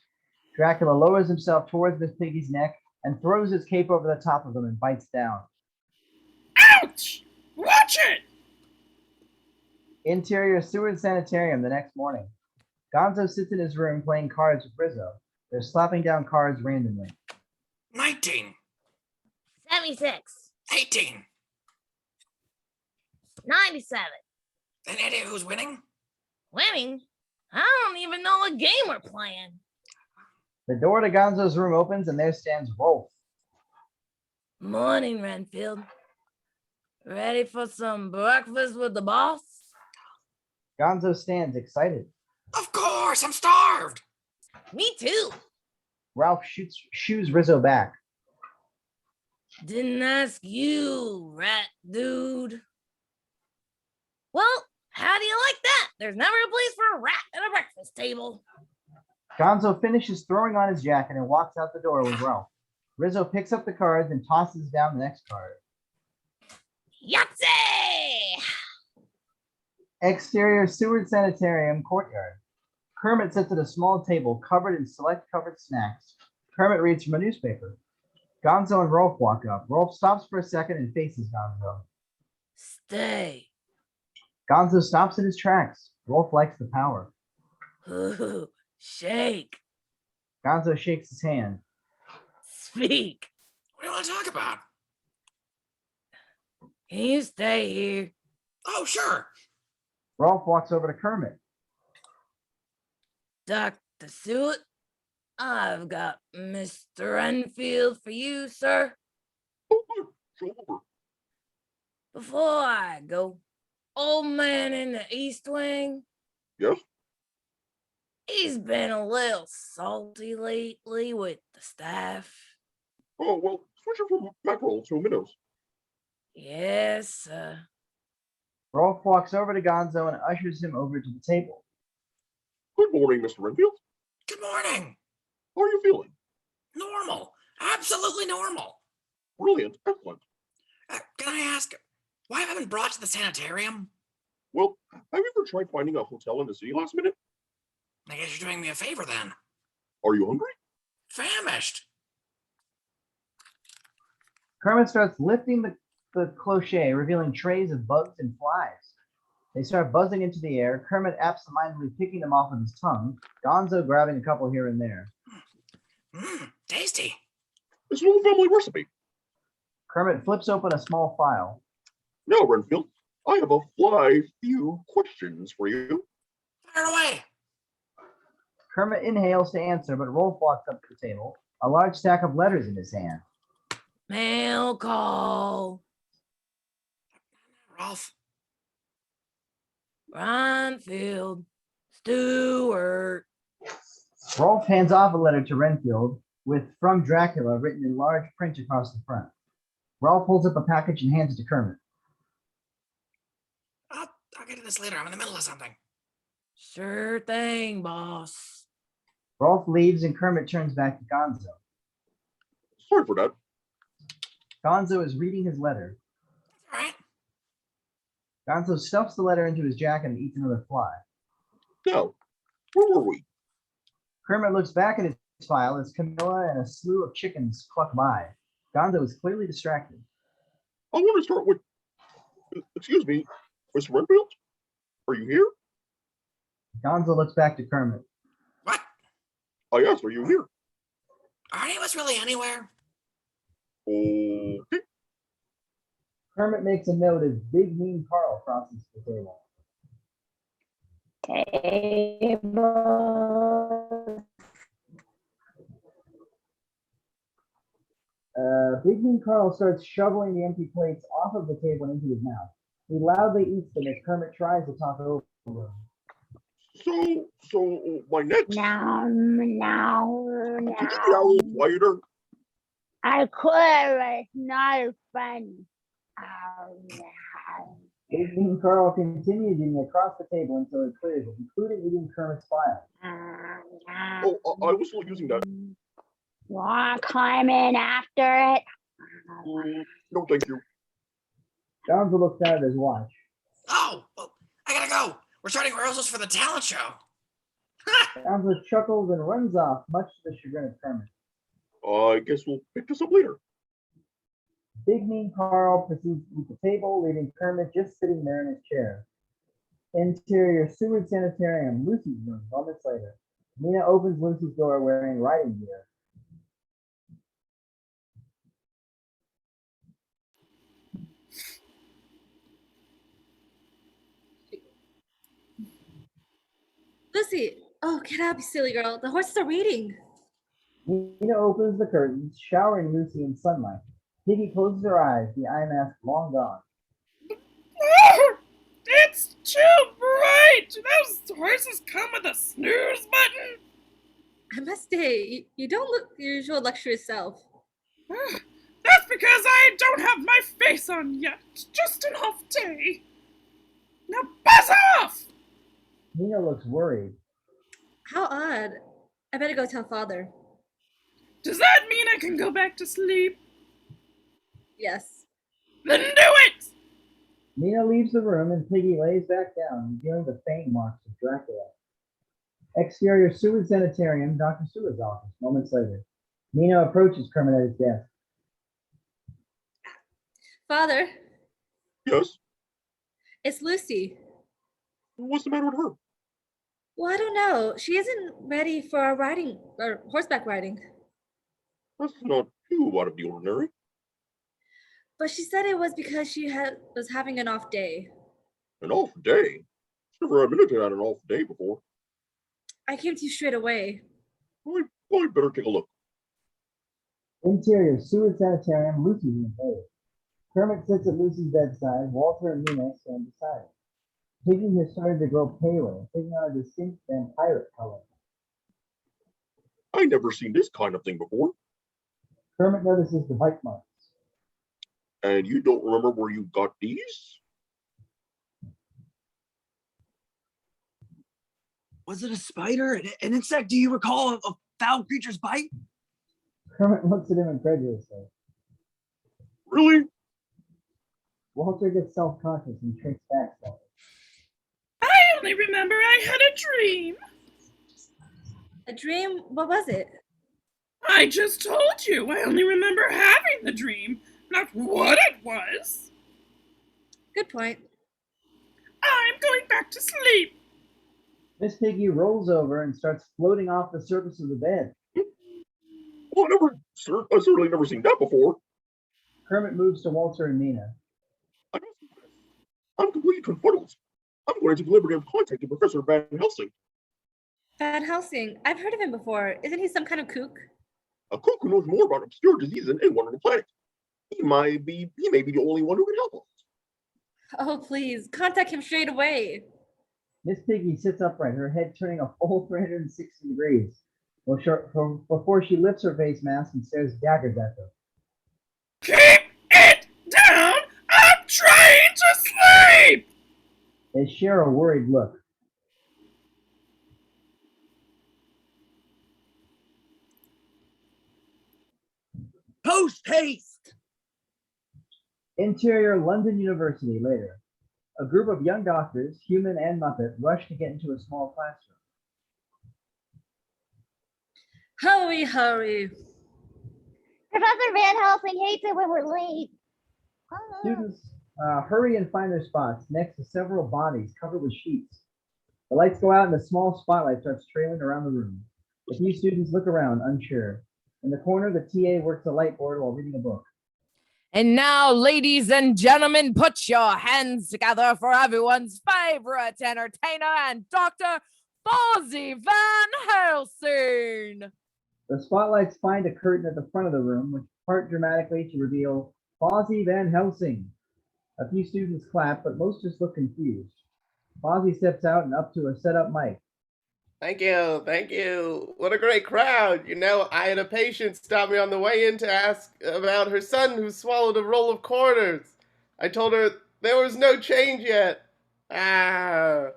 Dracula lowers himself towards Miss Piggy's neck and throws his cape over the top of them and bites down. Ouch! Watch it! Interior Seward Sanitarium the next morning. Gonzo sits in his room playing cards with Rizzo. They're slapping down cards randomly. 19. 76. 18. 97. Any idea who's winning? Winning? I don't even know what game we're playing. The door to Gonzo's room opens and there stands Rolf. Morning, Renfield. Ready for some breakfast with the boss? Gonzo stands excited. Of course, I'm starved. Me too. Ralph shoos Rizzo back. Didn't ask you, rat dude. Well, how do you like that? There's never a place for a rat at a breakfast table. Gonzo finishes throwing on his jacket and walks out the door with Ralph. Rizzo picks up the cards and tosses down the next card. Yahtzee! Exterior Seward Sanitarium courtyard. Kermit sits at a small table covered in select covered snacks. Kermit reads from a newspaper. Gonzo and Rolf walk up. Rolf stops for a second and faces Gonzo. Stay. Gonzo stops in his tracks. Rolf likes the power. Ooh, shake. Gonzo shakes his hand. Speak. What do you want to talk about? Can you stay here? Oh, sure. Rolf walks over to Kermit. Dr. Seward, I've got Mr. Enfield for you, sir. Sure. Before I go, old man in the East Wing. Yes? He's been a little salty lately with the staff. Oh, well, switch it from mackerel to minnows. Yes, sir. Rolf walks over to Gonzo and ushers him over to the table. Good morning, Mr. Renfield. Good morning. How are you feeling? Normal. Absolutely normal. Brilliant. Excellent. Can I ask, why have I been brought to the sanitarium? Well, have you ever tried finding a hotel in the city last minute? I guess you're doing me a favor then. Are you hungry? Famished. Kermit starts lifting the cloche, revealing trays of bugs and flies. They start buzzing into the air, Kermit absentmindedly picking them off with his tongue, Gonzo grabbing a couple here and there. Tasty. It's an old family recipe. Kermit flips open a small file. Now, Renfield, I have a few questions for you. Fire away. Kermit inhales to answer, but Rolf walks up to the table, a large stack of letters in his hand. Mail call. Rolf. Renfield. Stewart. Rolf hands off a letter to Renfield with "From Dracula" written in large print across the front. Rolf pulls up a package and hands it to Kermit. I'll get to this later. I'm in the middle of something. Sure thing, boss. Rolf leaves and Kermit turns back to Gonzo. Sorry for that. Gonzo is reading his letter. All right. Gonzo stuffs the letter into his jacket and eats another fly. Now, where were we? Kermit looks back at his file as Camilla and a slew of chickens cluck by. Gonzo is clearly distracted. I want to start with, excuse me, Mr. Renfield? Are you here? Gonzo looks back to Kermit. What? I asked, are you here? Are any of us really anywhere? Okay. Kermit makes a note as Big Mean Carl crosses the table. Big Mean Carl starts shoveling the empty plates off of the table and into his mouth. He loudly eats them as Kermit tries to talk over him. So my next. No. Could you get a little quieter? I could, but it's not funny. Oh, no. Big Mean Carl continues eating across the table until it clears it, including eating Kermit's file. Oh, I was still using that. Want to climb in after it? No, thank you. Gonzo looks down at his watch. Oh, well, I gotta go. We're starting rehearsals for the talent show. Gonzo chuckles and runs off, much to the chagrin of Kermit. I guess we'll pick this up later. Big Mean Carl proceeds to eat the table, leaving Kermit just sitting there in his chair. Interior Seward Sanitarium, Lucy's room, moments later. Mina opens Lucy's door wearing riding gear. Lucy, oh, get up, you silly girl. The horses are waiting. Mina opens the curtains, showering Lucy in sunlight. Piggy closes her eyes, the eye mask long gone. It's too bright! Those horses come with a snooze button? I must say, you don't look your usual luxurious self. That's because I don't have my face on yet. Just an off day. Now buzz off! Mina looks worried. How odd. I better go tell father. Does that mean I can go back to sleep? Yes. Then do it! Mina leaves the room and Piggy lays back down, revealing the fang marks of Dracula. Exterior Seward Sanitarium, Dr. Seward's office, moments later. Mina approaches Kermit at his desk. Father. Yes? It's Lucy. What's the matter with her? Well, I don't know. She isn't ready for our riding, or horseback riding. That's not too out of the ordinary. But she said it was because she was having an off day. An off day? She's never admitted to had an off day before. I came to you straight away. I better take a look. Interior Seward Sanitarium, Lucy's in the bed. Kermit sits at Lucy's bedside. Walter and Mina stand beside her. Piggy has started to grow paler, taking on a distinct vampiric color. I never seen this kind of thing before. Kermit notices the bite marks. And you don't remember where you got these? Was it a spider? An insect? Do you recall a foul creature's bite? Kermit looks at him incredulously. Really? Walter gets self-conscious and shrinks back slightly. I only remember I had a dream. A dream? What was it? I just told you. I only remember having the dream, not what it was. Good point. I'm going back to sleep. Miss Piggy rolls over and starts floating off the surface of the bed. Well, I certainly never seen that before. Kermit moves to Walter and Mina. I'm completely confuddled. I'm going to take the liberty of contacting Professor Van Helsing. Van Helsing. I've heard of him before. Isn't he some kind of kook? A cook who knows more about obscure diseases than anyone on the planet. He may be the only one who can help us. Oh, please, contact him straight away. Miss Piggy sits upright, her head turning a full 360 degrees before she lifts her face mask and stares daggers at them. Keep it down! I'm trying to sleep! They share a worried look. Post haste! Interior London University later. A group of young doctors, human and Muppet, rush to get into a small classroom. Hurry, hurry. Professor Van Helsing hates it when we're late. Students hurry and find their spots next to several bodies covered with sheets. The lights go out and a small spotlight starts trailing around the room. A few students look around, unsure. In the corner, the TA works a light board while reading a book. And now, ladies and gentlemen, put your hands together for everyone's favorite entertainer and Dr. Fozzie Van Helsing. The spotlights find a curtain at the front of the room, which part dramatically to reveal Fozzie Van Helsing. A few students clap, but most just look confused. Fozzie steps out and up to a set-up mic. Thank you, thank you. What a great crowd. You know, I had a patient stop me on the way in to ask about her son who swallowed a roll of quarters. I told her there was no change yet. The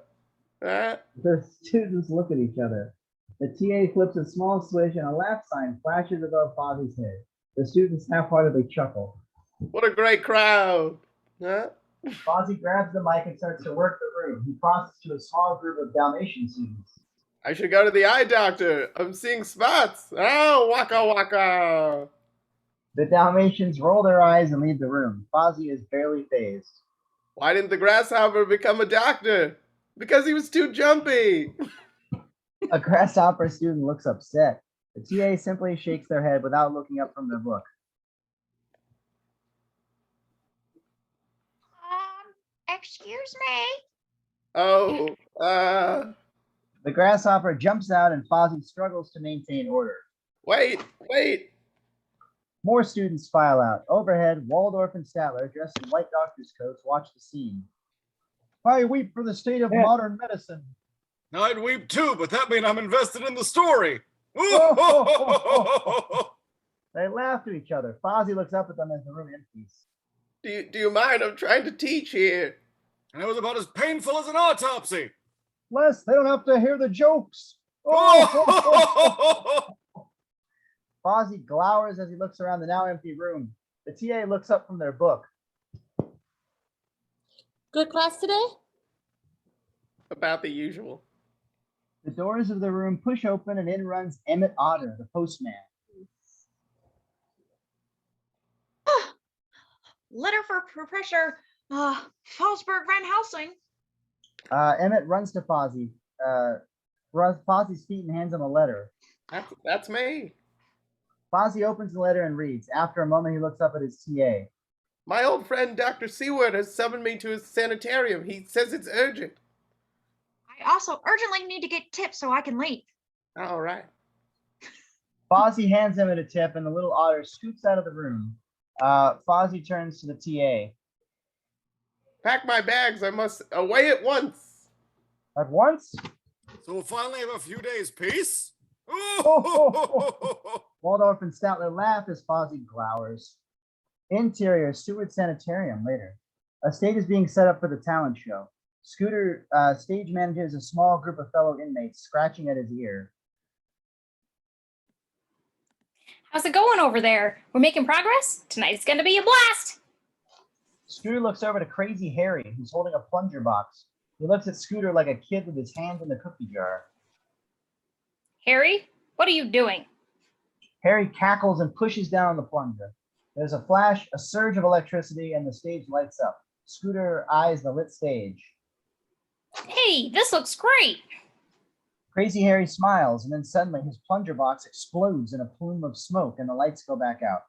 students look at each other. The TA flips a small switch and a laugh sign flashes above Fozzie's head. The students half-heartedly chuckle. What a great crowd. Fozzie grabs the mic and starts to work the room. He crosses to a small group of Dalmatian students. I should go to the eye doctor. I'm seeing spots. Oh, waka waka. The Dalmatians roll their eyes and leave the room. Fozzie is barely phased. Why didn't the grasshopper become a doctor? Because he was too jumpy. A grasshopper student looks upset. The TA simply shakes their head without looking up from their book. Excuse me. Oh, The grasshopper jumps out and Fozzie struggles to maintain order. Wait. More students file out. Overhead, Waldorf and Statler, dressed in white doctor's coats, watch the scene. I weep for the state of modern medicine. I'd weep too, but that means I'm invested in the story. They laugh to each other. Fozzie looks up at them as the room empties. Do you mind? I'm trying to teach here. And it was about as painful as an autopsy. Les, they don't have to hear the jokes. Fozzie glowers as he looks around the now empty room. The TA looks up from their book. Good class today? About the usual. The doors of the room push open and in runs Emmett Otter, the postman. Letter for Professor Fosberg Van Helsing. Emmett runs to Fozzie, rubs Fozzie's feet and hands him a letter. That's me. Fozzie opens the letter and reads. After a moment, he looks up at his TA. My old friend Dr. Seward has summoned me to his sanitarium. He says it's urgent. I also urgently need to get tips so I can leave. All right. Fozzie hands him a tip and the little otter scoots out of the room. Fozzie turns to the TA. Pack my bags. I must away at once. At once? So we'll finally have a few days peace? Waldorf and Statler laugh as Fozzie glowers. Interior Seward Sanitarium later. A stage is being set up for the talent show. Scooter stage manages a small group of fellow inmates scratching at his ear. How's it going over there? We're making progress? Tonight's gonna be a blast! Scooter looks over to Crazy Harry, who's holding a plunger box. He looks at Scooter like a kid with his hands in the cookie jar. Harry, what are you doing? Harry cackles and pushes down on the plunger. There's a flash, a surge of electricity, and the stage lights up. Scooter eyes the lit stage. Hey, this looks great! Crazy Harry smiles, and then suddenly his plunger box explodes in a plume of smoke, and the lights go back out.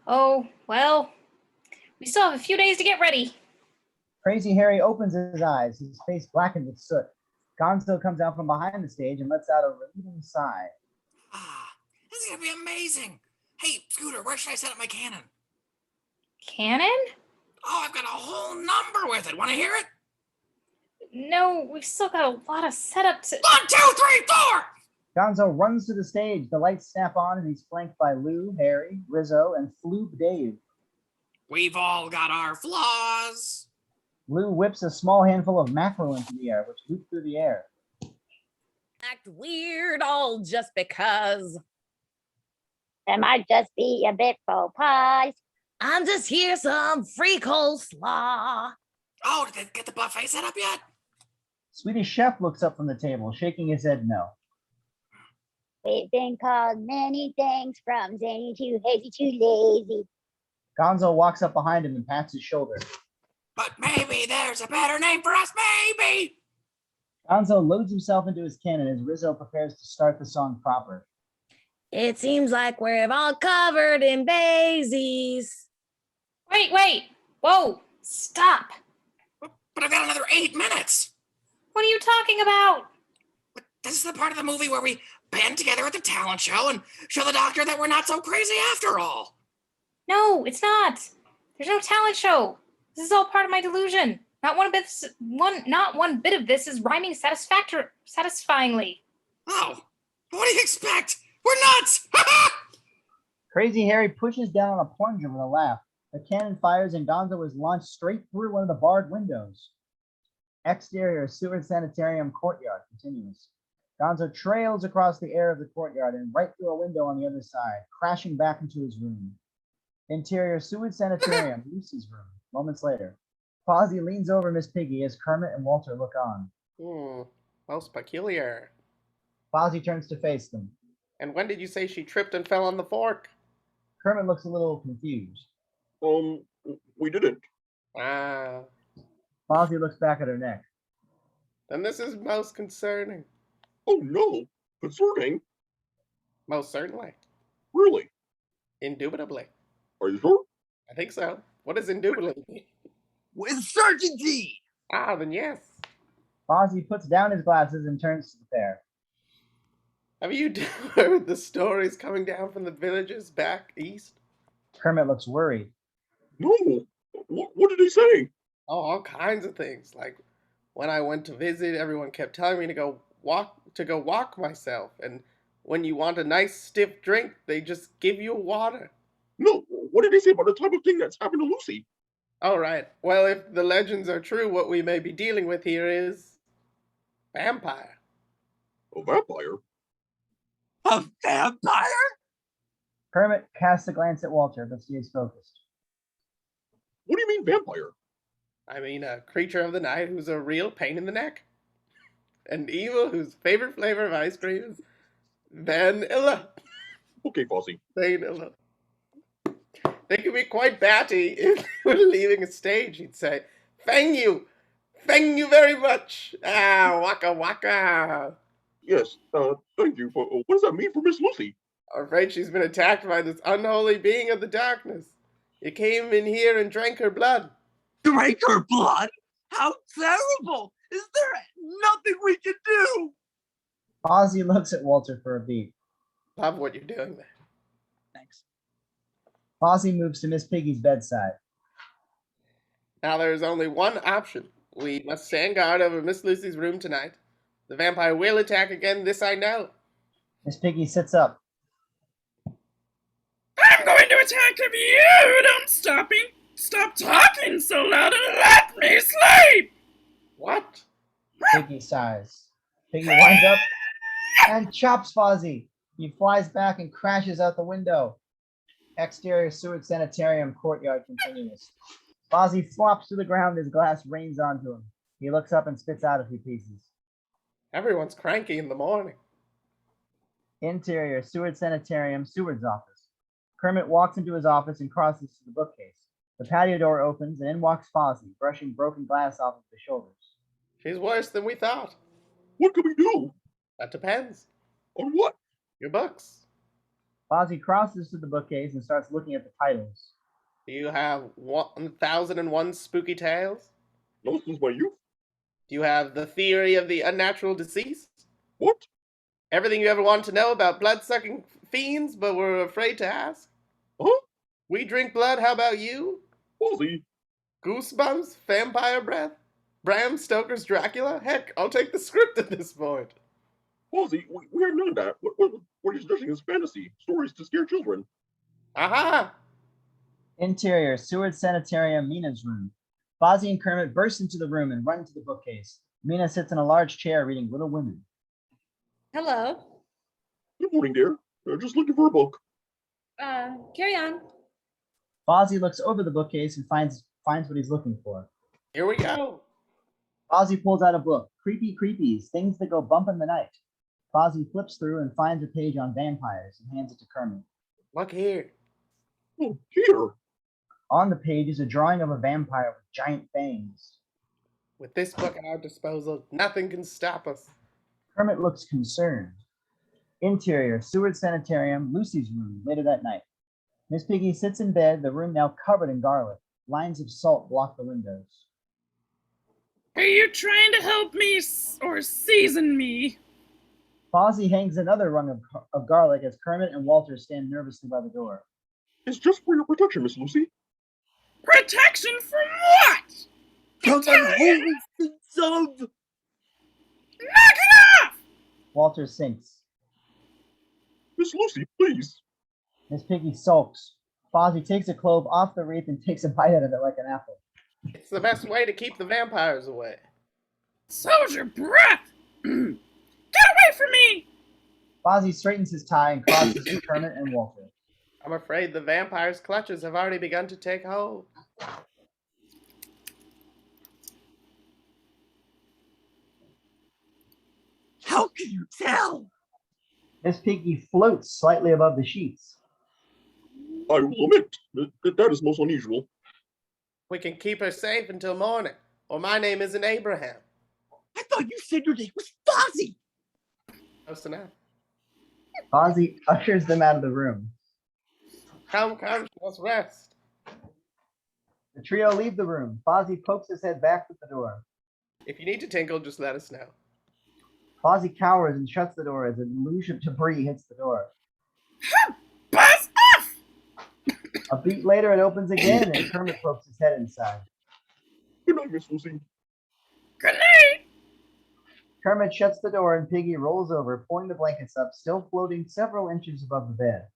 Oh, well, we still have a few days to get ready. Crazy Harry opens his eyes, his face blackened with soot. Gonzo comes out from behind the stage and lets out a relieving sigh. This is gonna be amazing. Hey, Scooter, where should I set up my cannon? Cannon? Oh, I've got a whole number with it. Want to hear it? No, we've still got a lot of setup to... 1, 2, 3, 4! Gonzo runs to the stage. The lights snap on and he's flanked by Lou, Harry, Rizzo, and Floop Dave. We've all got our flaws. Lou whips a small handful of mackerel into the air, which leap through the air. Act weird all just because. It might just be a bit faux pas. I'm just here some free coleslaw. Oh, did they get the buffet set up yet? Swedish Chef looks up from the table, shaking his head no. We've been called many things, from zany to hazy to lazy. Gonzo walks up behind him and pats his shoulder. But maybe there's a better name for us, maybe! Gonzo loads himself into his cannon as Rizzo prepares to start the song proper. It seems like we're all covered in daisies. Wait. Whoa, stop. But I've got another 8 minutes. What are you talking about? But this is the part of the movie where we band together at the talent show and show the doctor that we're not so crazy after all. No, it's not. There's no talent show. This is all part of my delusion. Not one bit of this is rhyming satisfyingly. Oh, what do you expect? We're nuts! Crazy Harry pushes down on a plunger with a laugh. The cannon fires and Gonzo is launched straight through one of the barred windows. Exterior Seward Sanitarium courtyard continues. Gonzo trails across the air of the courtyard and right through a window on the other side, crashing back into his room. Interior Seward Sanitarium, Lucy's room. Moments later, Fozzie leans over Miss Piggy as Kermit and Walter look on. Most peculiar. Fozzie turns to face them. And when did you say she tripped and fell on the fork? Kermit looks a little confused. We didn't. Ah. Fozzie looks back at her neck. Then this is most concerning. Oh no, concerning? Most certainly. Really? Indubitably. Are you sure? I think so. What does indubitably mean? With certainty! Ah, then yes. Fozzie puts down his glasses and turns to the pair. Have you heard the stories coming down from the villages back east? Kermit looks worried. No. What did he say? Oh, all kinds of things. Like when I went to visit, everyone kept telling me to go walk myself. And when you want a nice stiff drink, they just give you water. No, what did he say about the type of thing that's happened to Lucy? All right. Well, if the legends are true, what we may be dealing with here is vampire. A vampire? A vampire? Kermit casts a glance at Walter, but stays focused. What do you mean vampire? I mean a creature of the night who's a real pain in the neck. An evil whose favorite flavor of ice cream is vanilla. Okay, Fozzie. Vanilla. They can be quite batty if they were leaving a stage. He'd say, "Thank you very much. Ah, waka waka." Yes, thank you. But what does that mean for Miss Lucy? I'm afraid she's been attacked by this unholy being of the darkness. He came in here and drank her blood. Drank her blood? How terrible! Is there nothing we can do? Fozzie looks at Walter for a beat. Love what you're doing there. Thanks. Fozzie moves to Miss Piggy's bedside. Now there is only one option. We must stand guard over Miss Lucy's room tonight. The vampire will attack again, this I know. Miss Piggy sits up. I'm going to attack if you don't stop talking so loud and let me sleep! What? Piggy sighs. Piggy winds up and chops Fozzie. He flies back and crashes out the window. Exterior Seward Sanitarium courtyard continues. Fozzie flops to the ground as glass rains onto him. He looks up and spits out a few pieces. Everyone's cranky in the morning. Interior Seward Sanitarium, Seward's office. Kermit walks into his office and crosses to the bookcase. The patio door opens and in walks Fozzie, brushing broken glass off of his shoulders. She's worse than we thought. What can we do? That depends. On what? Your books. Fozzie crosses to the bookcase and starts looking at the titles. Do you have 1001 Spooky Tales? No, since my youth. Do you have The Theory of the Unnatural Deceased? What? Everything you ever wanted to know about blood-sucking fiends but were afraid to ask? Huh? We Drink Blood, how about you? Fozzie. Goosebumps? Vampire Breath? Bram Stoker's Dracula? Heck, I'll take the script at this point. Fozzie, we have none of that. What you're suggesting is fantasy. Stories to scare children. Aha! Interior, Seward Sanitarium, Mina's room. Fozzie and Kermit burst into the room and run to the bookcase. Mina sits in a large chair reading Little Women. Hello. Good morning, dear. Just looking for a book. Carry on. Fozzie looks over the bookcase and finds what he's looking for. Here we go. Fozzie pulls out a book. Creepy Creepies, Things That Go Bump in the Night. Fozzie flips through and finds a page on vampires and hands it to Kermit. Look here. Oh, here. On the page is a drawing of a vampire with giant fangs. With this book at our disposal, nothing can stop us. Kermit looks concerned. Interior, Seward Sanitarium, Lucy's room, later that night. Miss Piggy sits in bed, the room now covered in garlic. Lines of salt block the windows. Are you trying to help me or season me? Fozzie hangs another rung of garlic as Kermit and Walter stand nervously by the door. It's just for your protection, Miss Lucy. Protection from what? From the holy things of... Knock it off! Walter sinks. Miss Lucy, please. Miss Piggy sulks. Fozzie takes a clove off the wreath and takes a bite out of it like an apple. It's the best way to keep the vampires away. So's your breath! Get away from me! Fozzie straightens his tie and crosses to Kermit and Walter. I'm afraid the vampire's clutches have already begun to take hold. How can you tell? Miss Piggy floats slightly above the sheets. I will admit that is most unusual. We can keep her safe until morning, or my name isn't Abraham. I thought you said your name was Fozzie. Close enough. Fozzie ushers them out of the room. Come, let's rest. The trio leave the room. Fozzie pokes his head back at the door. If you need to tinkle, just let us know. Fozzie cowers and shuts the door as a deluge of debris hits the door. Buzz off! A beat later, it opens again and Kermit pokes his head inside. Good night, Miss Lucy. Good night! Kermit shuts the door and Piggy rolls over, pulling the blankets up, still floating several inches above the bed.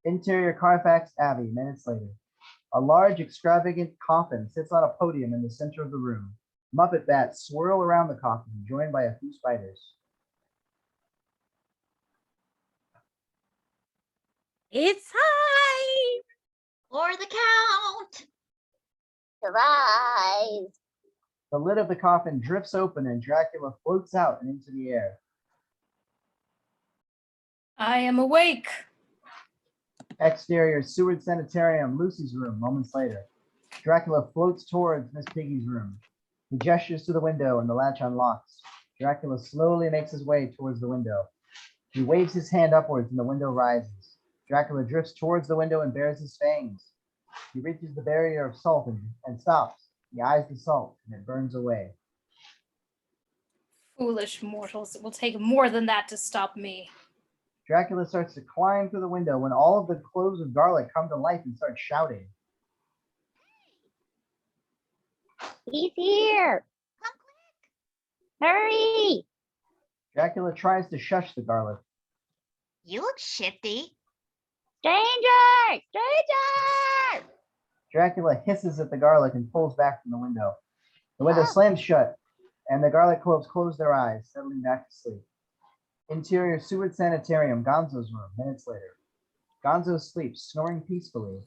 Interior Carfax Abbey, minutes later. A large, extravagant coffin sits on a podium in the center of the room. Muppet bats swirl around the coffin, joined by a few spiders. It's time For the count. Surprise. The lid of the coffin drifts open and Dracula floats out and into the air. I am awake. Exterior, Seward Sanitarium, Lucy's room, moments later. Dracula floats towards Miss Piggy's room. He gestures to the window and the latch unlocks. Dracula slowly makes his way towards the window. He waves his hand upwards and the window rises. Dracula drifts towards the window and bares his fangs. He reaches the barrier of salt and stops. He eyes the salt and it burns away. Foolish mortals, it will take more than that to stop me. Dracula starts to climb through the window when all of the cloves of garlic come to life and start shouting. He's here. Come quick. Hurry. Dracula tries to shush the garlic. You look shifty. Stranger! Stranger! Dracula hisses at the garlic and pulls back from the window. The window slams shut, and the garlic cloves close their eyes, settling back to sleep. Interior Seward Sanitarium, Gonzo's room, minutes later. Gonzo sleeps, snoring peacefully.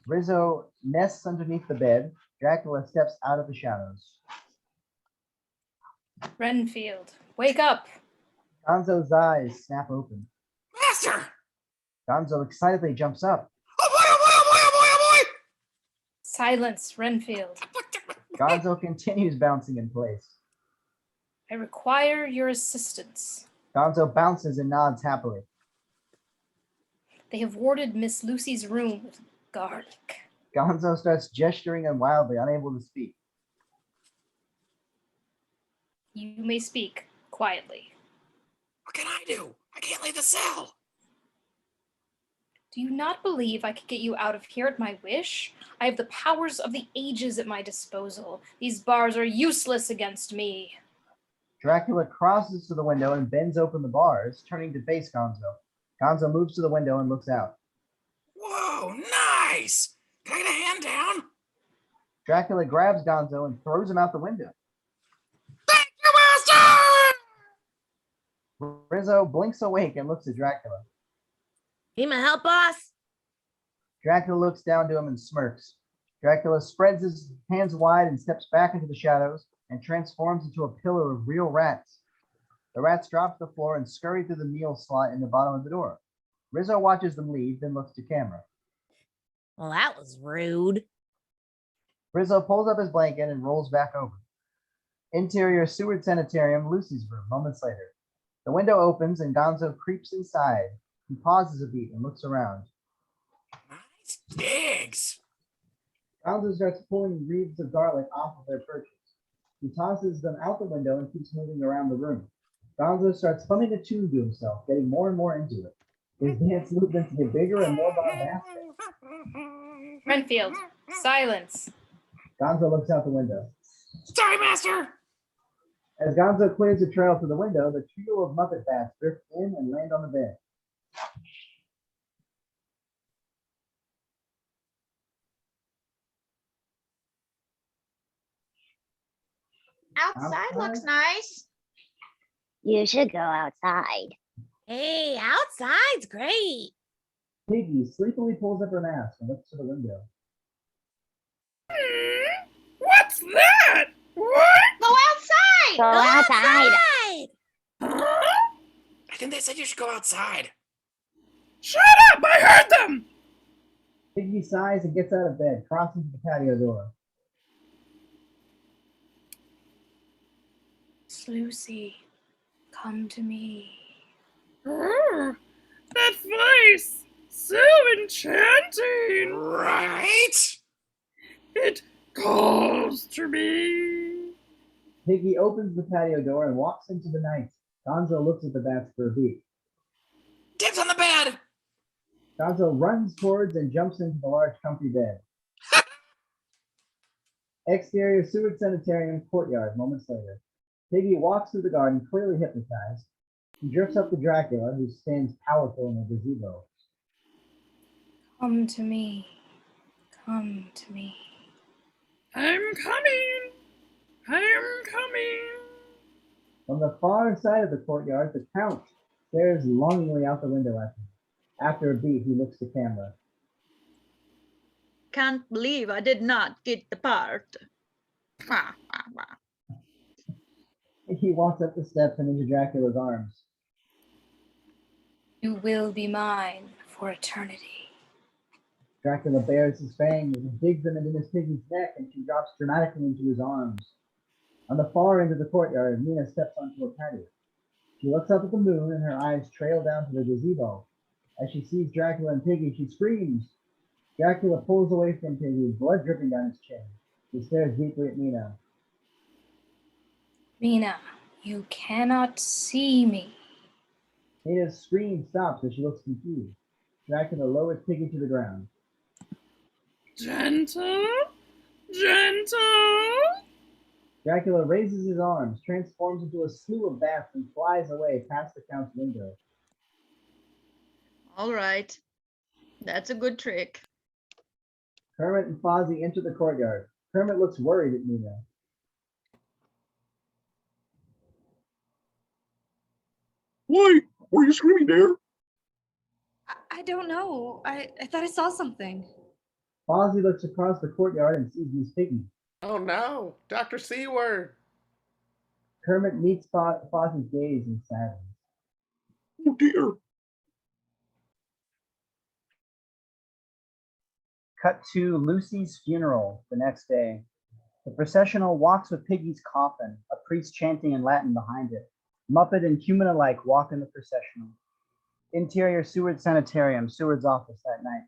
Rizzo nests underneath the bed. Dracula steps out of the shadows. Renfield, wake up. Gonzo's eyes snap open. Master! Gonzo excitedly jumps up. Silence, Renfield. Gonzo continues bouncing in place. I require your assistance. Gonzo bounces and nods happily. They have warded Miss Lucy's room with garlic. Gonzo starts gesturing wildly, unable to speak. You may speak quietly. What can I do? I can't leave the cell. Do you not believe I could get you out of here at my wish? I have the powers of the ages at my disposal. These bars are useless against me. Dracula crosses to the window and bends open the bars, turning to face Gonzo. Gonzo moves to the window and looks out. Whoa, nice! Can I get a hand down? Dracula grabs Gonzo and throws him out the window. Thank you, Master! Rizzo blinks awake and looks at Dracula. Need my help, boss? Dracula looks down to him and smirks. Dracula spreads his hands wide and steps back into the shadows and transforms into a pillar of real rats. The rats drop to the floor and scurry through the meal slot in the bottom of the door. Rizzo watches them leave, then looks to camera. Well, that was rude. Rizzo pulls up his blanket and rolls back over. Interior Seward Sanitarium, Lucy's room, moments later. The window opens and Gonzo creeps inside. He pauses a beat and looks around. Nice digs. Gonzo starts pulling wreaths of garlic off of their perches. He tosses them out the window and keeps moving around the room. Gonzo starts humming a tune to himself, getting more and more into it. His dance movements get bigger and more bombastic. Renfield, silence. Gonzo looks out the window. Sorry, Master! As Gonzo clears the trail to the window, the trio of Muppet bats drift in and land on the bed. Outside looks nice. You should go outside. Hey, outside's great. Piggy sleepily pulls up her mask and looks to the window. What's that? What? Go outside. Go outside. I think they said you should go outside. Shut up! I heard them! Piggy sighs and gets out of bed, crossing to the patio door. Lucy, come to me. That voice! So enchanting! Right? It calls to me. Piggy opens the patio door and walks into the night. Gonzo looks at the bats for a beat. Dibs on the bed! Gonzo runs towards and jumps into the large comfy bed. Exterior Seward Sanitarium courtyard, moments later. Piggy walks through the garden, clearly hypnotized. He drifts up to Dracula, who stands powerful in a gazebo. Come to me. Come to me. I'm coming. I'm coming. From the far side of the courtyard, the Count stares longingly out the window at him. After a beat, he looks to camera. Can't believe I did not get the part. He walks up the steps and into Dracula's arms. You will be mine for eternity. Dracula bares his fangs and digs them into Miss Piggy's neck, and she drops dramatically into his arms. On the far end of the courtyard, Mina steps onto a patio. She looks up at the moon, and her eyes trail down to the gazebo. As she sees Dracula and Piggy, she screams. Dracula pulls away from Piggy, blood dripping down his chin. He stares deeply at Mina. Mina, you cannot see me. Mina's scream stops as she looks confused. Dracula lowers Piggy to the ground. Gentle, gentle. Dracula raises his arms, transforms into a slew of bats, and flies away past the Count's window. All right. That's a good trick. Kermit and Fozzie enter the courtyard. Kermit looks worried at Mina. Why? Were you screaming there? I don't know. I thought I saw something. Fozzie looks across the courtyard and sees Miss Piggy. Oh no, Dr. C-word. Kermit meets Fozzie's gaze and saddens. Oh dear. Cut to Lucy's funeral the next day. The processional walks with Piggy's coffin, a priest chanting in Latin behind it. Muppet and human alike walk in the processional. Interior Seward Sanitarium, Seward's office that night.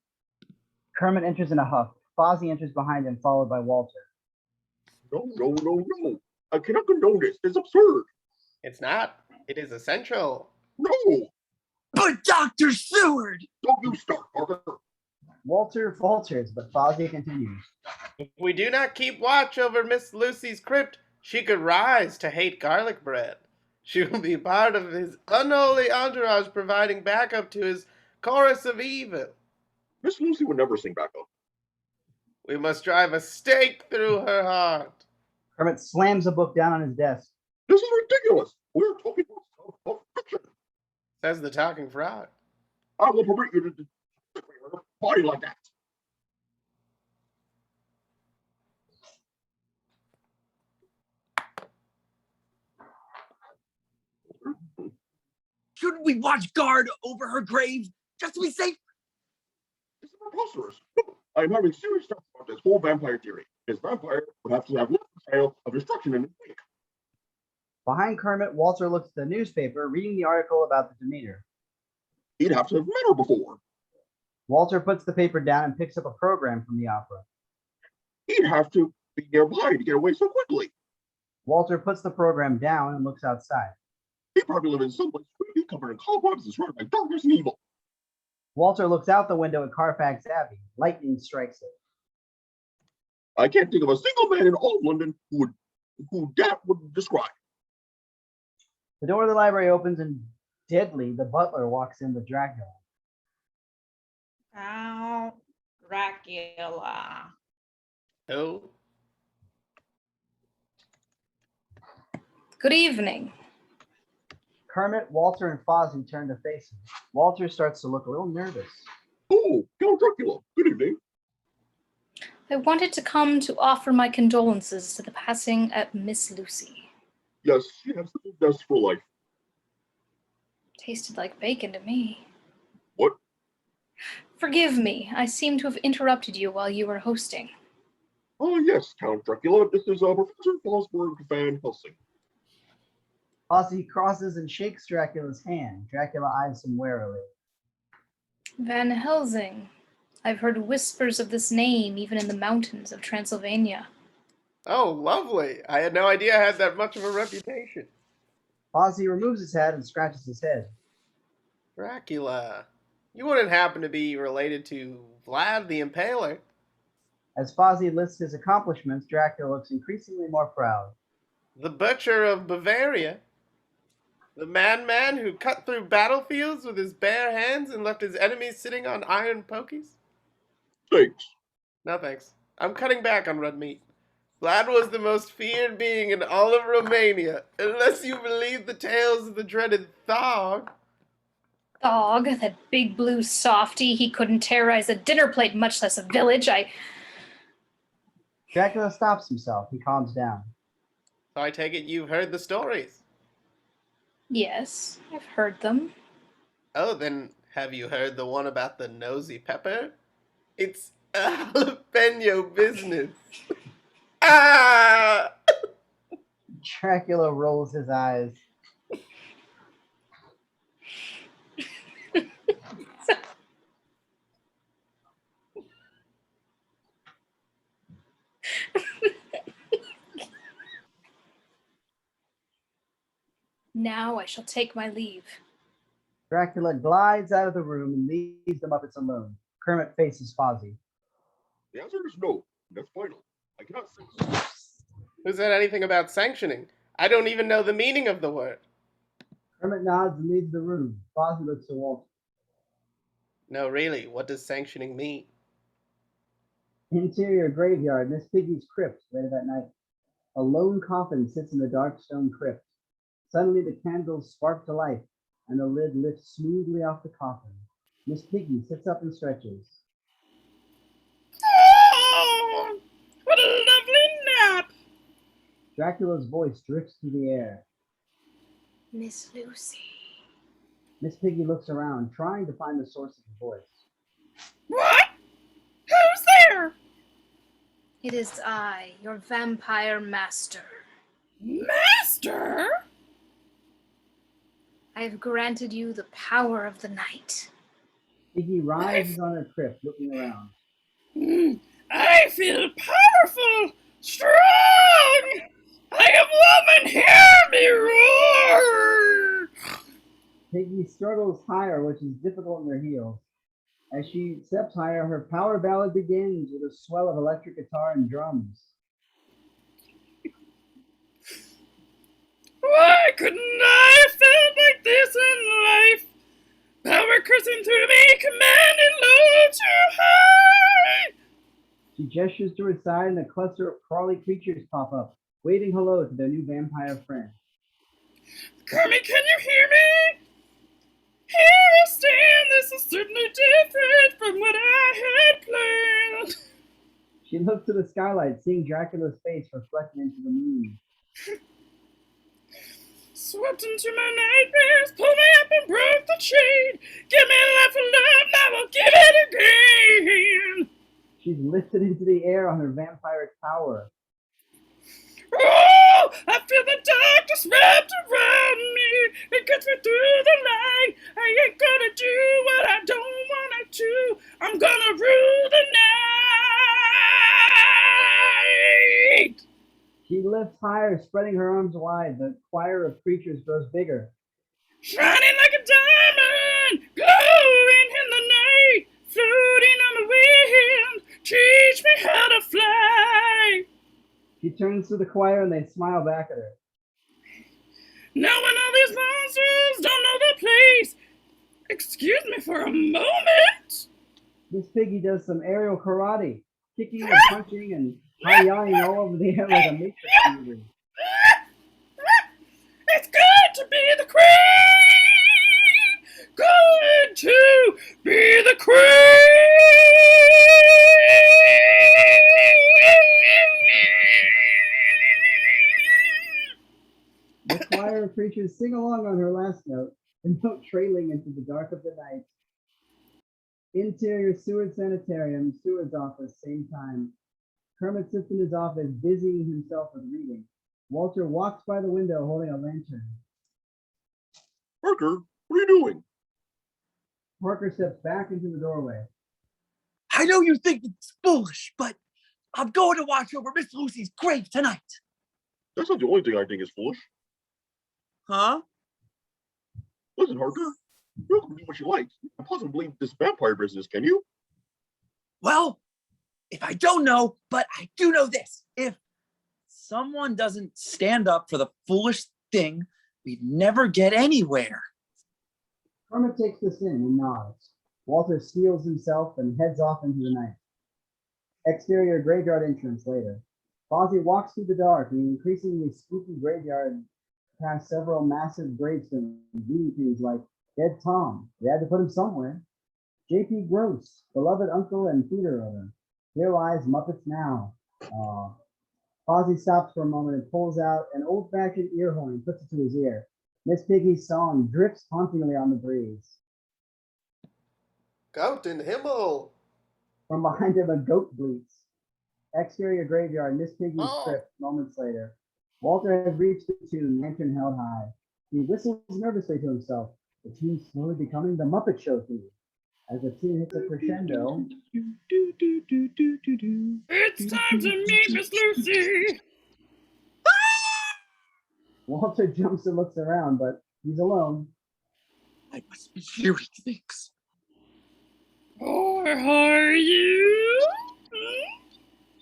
Kermit enters in a huff. Fozzie enters behind him, followed by Walter. No, no, no, no. I cannot condone this. It's absurd. It's not. It is essential. No! But Dr. Seward! Don't you start, Parker. Walter falters, but Fozzie continues. If we do not keep watch over Miss Lucy's crypt, she could rise to hate garlic bread. She will be part of his unholy entourage, providing backup to his chorus of evil. Miss Lucy would never sing backup. We must drive a stake through her heart. Kermit slams a book down on his desk. This is ridiculous. We're talking about fiction. Says the talking frog. I will permit you to her body like that. Shouldn't we watch guard over her grave just to be safe? This is preposterous. I am having serious thoughts about this whole vampire theory. This vampire would have to have left the trail of destruction in his wake. Behind Kermit, Walter looks at the newspaper, reading the article about the Demeter. He'd have to have met her before. Walter puts the paper down and picks up a program from the opera. He'd have to be nearby to get away so quickly. Walter puts the program down and looks outside. He'd probably live in someplace creepy, covered in cobwebs and surrounded by darkness and evil. Walter looks out the window at Carfax Abbey. Lightning strikes it. I can't think of a single man in all of London who that would describe. The door of the library opens and deadly, the butler walks in with Dracula. Oh, Dracula. Who? Good evening. Kermit, Walter, and Fozzie turn to face him. Walter starts to look a little nervous. Oh, Count Dracula. Good evening. I wanted to come to offer my condolences to the passing of Miss Lucy. Yes, she has the best for life. Tasted like bacon to me. What? Forgive me. I seem to have interrupted you while you were hosting. Oh, yes, Count Dracula. This is Professor Fosberg Van Helsing. Fozzie crosses and shakes Dracula's hand. Dracula eyes him warily. Van Helsing. I've heard whispers of this name even in the mountains of Transylvania. Oh, lovely. I had no idea I had that much of a reputation. Fozzie removes his hat and scratches his head. Dracula. You wouldn't happen to be related to Vlad the Impaler? As Fozzie lists his accomplishments, Dracula looks increasingly more proud. The Butcher of Bavaria. The madman who cut through battlefields with his bare hands and left his enemies sitting on iron pokies? Thanks. No thanks. I'm cutting back on red meat. Vlad was the most feared being in all of Romania, unless you believe the tales of the dreaded Thog. Thog, that big blue softy, he couldn't terrorize a dinner plate, much less a village. Dracula stops himself. He calms down. So I take it you've heard the stories? Yes, I've heard them. Oh, then have you heard the one about the nosy pepper? It's a jalapeno business. Ah! Dracula rolls his eyes. Now I shall take my leave. Dracula glides out of the room and leaves the Muppets alone. Kermit faces Fozzie. The answer is no. That's final. I cannot say. Who said anything about sanctioning? I don't even know the meaning of the word. Kermit nods and leaves the room. Fozzie looks to Walter. No, really, what does sanctioning mean? Interior graveyard, Miss Piggy's crypt, later that night. A lone coffin sits in the dark stone crypt. Suddenly the candles spark to life, and the lid lifts smoothly off the coffin. Miss Piggy sits up and stretches. Oh, what a lovely nap! Dracula's voice drifts through the air. Miss Lucy. Miss Piggy looks around, trying to find the source of the voice. What? Who's there? It is I, your vampire master. Master? I have granted you the power of the night. Piggy rises on her crib, looking around. I feel powerful, strong. I am woman, hear me roar. Piggy struggles higher, which is difficult in her heels. As she steps higher, her power ballad begins with a swell of electric guitar and drums. Why couldn't I have felt like this in life? Power coursing through me, commanding low to high. She gestures to her side and a cluster of crawly creatures pop up, waving hello to their new vampire friend. Kermit, can you hear me? Here I stand, this is certainly different from what I had planned. She looks to the skylight, seeing Dracula's face reflected into the moon. Swept into my nightmares, pulled me up and broke the chain. Give me life for love, now I'll give it again. She's lifted into the air on her vampiric power. Oh, I feel the darkness wrapped around me. It gets me through the night. I ain't gonna do what I don't wanna do. I'm gonna rule the night. She lifts higher, spreading her arms wide. The choir of creatures grows bigger. Shining like a diamond, glowing in the night, floating on the wind. Teach me how to fly. She turns to the choir and they smile back at her. Now when all these monsters don't know their place, excuse me for a moment. Miss Piggy does some aerial karate, kicking and punching and hi-yahing all over the air like a matrix movie. It's good to be the queen! Good to be the queen! The choir of creatures sing along on her last note, a note trailing into the dark of the night. Interior Seward Sanitarium, Seward's office, same time. Kermit sits in his office, busying himself with reading. Walter walks by the window holding a lantern. Parker, what are you doing? Parker steps back into the doorway. I know you think it's foolish, but I'm going to watch over Miss Lucy's grave tonight. That's not the only thing I think is foolish. Huh? Listen, Parker, you can do what you like. You can't possibly believe this vampire business, can you? Well, if I don't know, but I do know this. If someone doesn't stand up for the foolish thing, we'd never get anywhere. Kermit takes this in and nods. Walter steels himself and heads off into the night. Exterior graveyard entrance later. Fozzie walks through the dark, an increasingly spooky graveyard past several massive gravestones, reading things like Dead Tom. They had to put him somewhere. J.P. Gross, beloved uncle and theater owner. Here lies Muppets Now. Fozzie stops for a moment and pulls out an old-fashioned ear horn and puts it to his ear. Miss Piggy's song drifts hauntingly on the breeze. Goat in Himmel. From behind him, a goat bleats. Exterior graveyard, Miss Piggy's crypt, moments later. Walter has reached the tune, lantern held high. He whistles nervously to himself. The tune's slowly becoming the Muppet Show theme. As the tune hits a crescendo. It's time to meet Miss Lucy. Walter jumps and looks around, but he's alone. I must be hearing things. Or are you?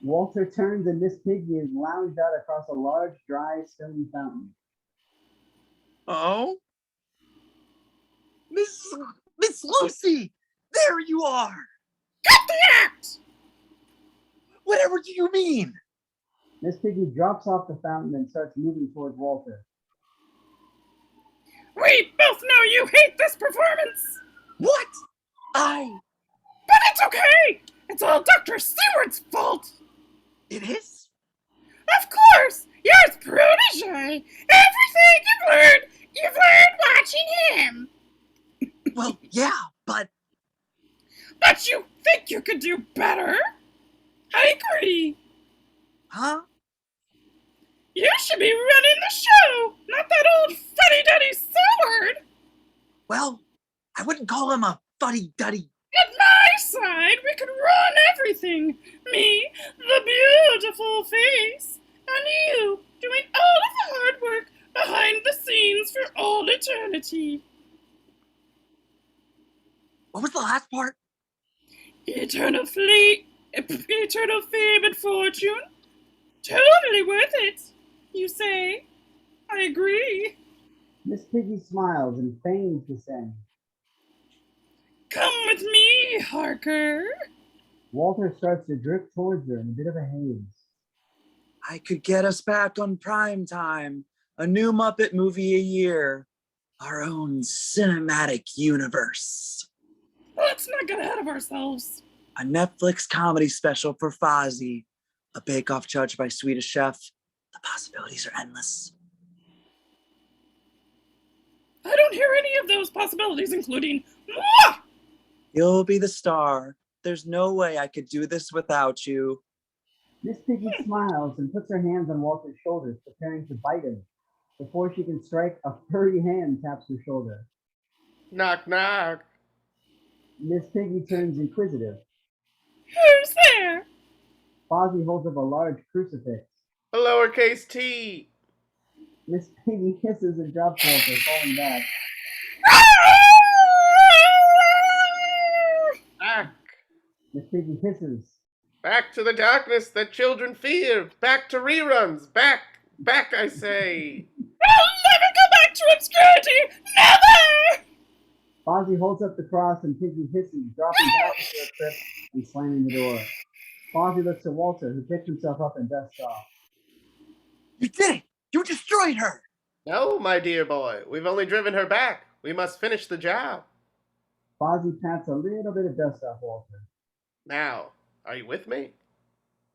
Walter turns and Miss Piggy is lounged out across a large, dry, stone fountain. Oh? Miss Lucy! There you are! Cut the act! Whatever do you mean? Miss Piggy drops off the fountain and starts moving towards Walter. We both know you hate this performance! What? But it's okay! It's all Dr. Seward's fault! It is? Of course! You're his protege! Everything you've learned watching him! Well, yeah, but... But you think you could do better? I agree! Huh? You should be running the show, not that old fuddy-duddy Seward! call him a fuddy-duddy. At my side, we could run everything. Me, the beautiful face, and you doing all of the hard work behind the scenes for all eternity. What was the last part? Eternal fame and fortune. Totally worth it, you say. I agree. Miss Piggy smiles and feigns dissent. Come with me, Harker. Walter starts to drift towards her in a bit of a haze. I could get us back on prime time. A new Muppet movie a year. Our own cinematic universe. Let's not get ahead of ourselves. A Netflix comedy special for Fozzie. A bake-off judged by Swedish chef. The possibilities are endless. I don't hear any of those possibilities, including moi! You'll be the star. There's no way I could do this without you. Miss Piggy smiles and puts her hands on Walter's shoulders, preparing to bite him. Before she can strike, a furry hand taps her shoulder. Knock, knock. Miss Piggy turns inquisitive. Who's there? Fozzie holds up a large crucifix. A lowercase t. Miss Piggy hisses and drops Walter, falling back. Back. Miss Piggy hisses. Back to the darkness that children fear. Back to reruns. Back, I say. I'll never go back to obscurity! Never! Fozzie holds up the cross and Piggy hisses, dropping back into her crypt and slamming the door. Fozzie looks at Walter, who picks himself up and dusts off. You did it! You destroyed her! No, my dear boy. We've only driven her back. We must finish the job. Fozzie pats a little bit of dust off Walter. Now, are you with me?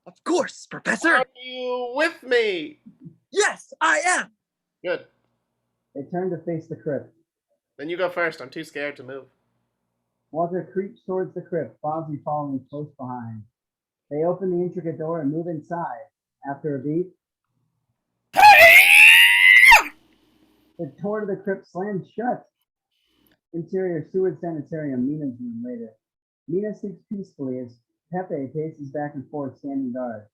Of course, Professor! Are you with me? Yes, I am! Good. They turn to face the crypt. Then you go first. I'm too scared to move. Walter creeps towards the crypt, Fozzie following close behind. They open the intricate door and move inside. After a beat, the door to the crypt slams shut. Interior sewage sanitarium, Mina's room later. Mina sleeps peacefully as Pepe paces back and forth, standing guard.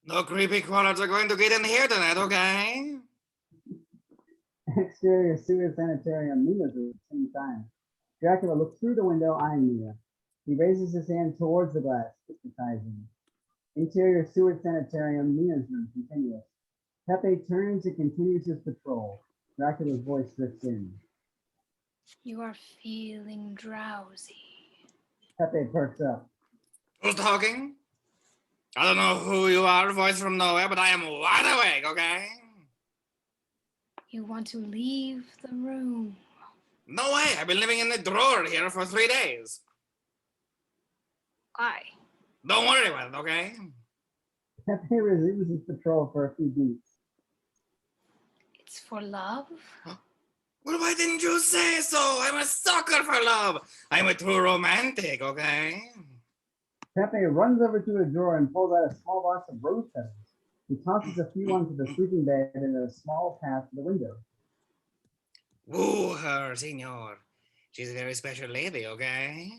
No creepy crawlers are going to get in here tonight, okay? Exterior sewage sanitarium, Mina's room at the same time. Dracula looks through the window, eyeing Mina. He raises his hand towards the glass, hypnotizing. Interior sewage sanitarium, Mina's room, continuous. Pepe turns and continues his patrol. Dracula's voice drifts in. You are feeling drowsy. Pepe perks up. Who's talking? I don't know who you are, voice from nowhere, but I am wide awake, okay? You want to leave the room. No way, I've been living in the drawer here for 3 days. Why? Don't worry about it, okay? Pepe resumes his patrol for a few beats. It's for love? Well, why didn't you say so? I'm a sucker for love. I'm a true romantic, okay? Pepe runs over to a drawer and pulls out a small box of rose petals. He tosses a few onto the sleeping bed and a small path to the window. Woo her, senor. She's a very special lady, okay?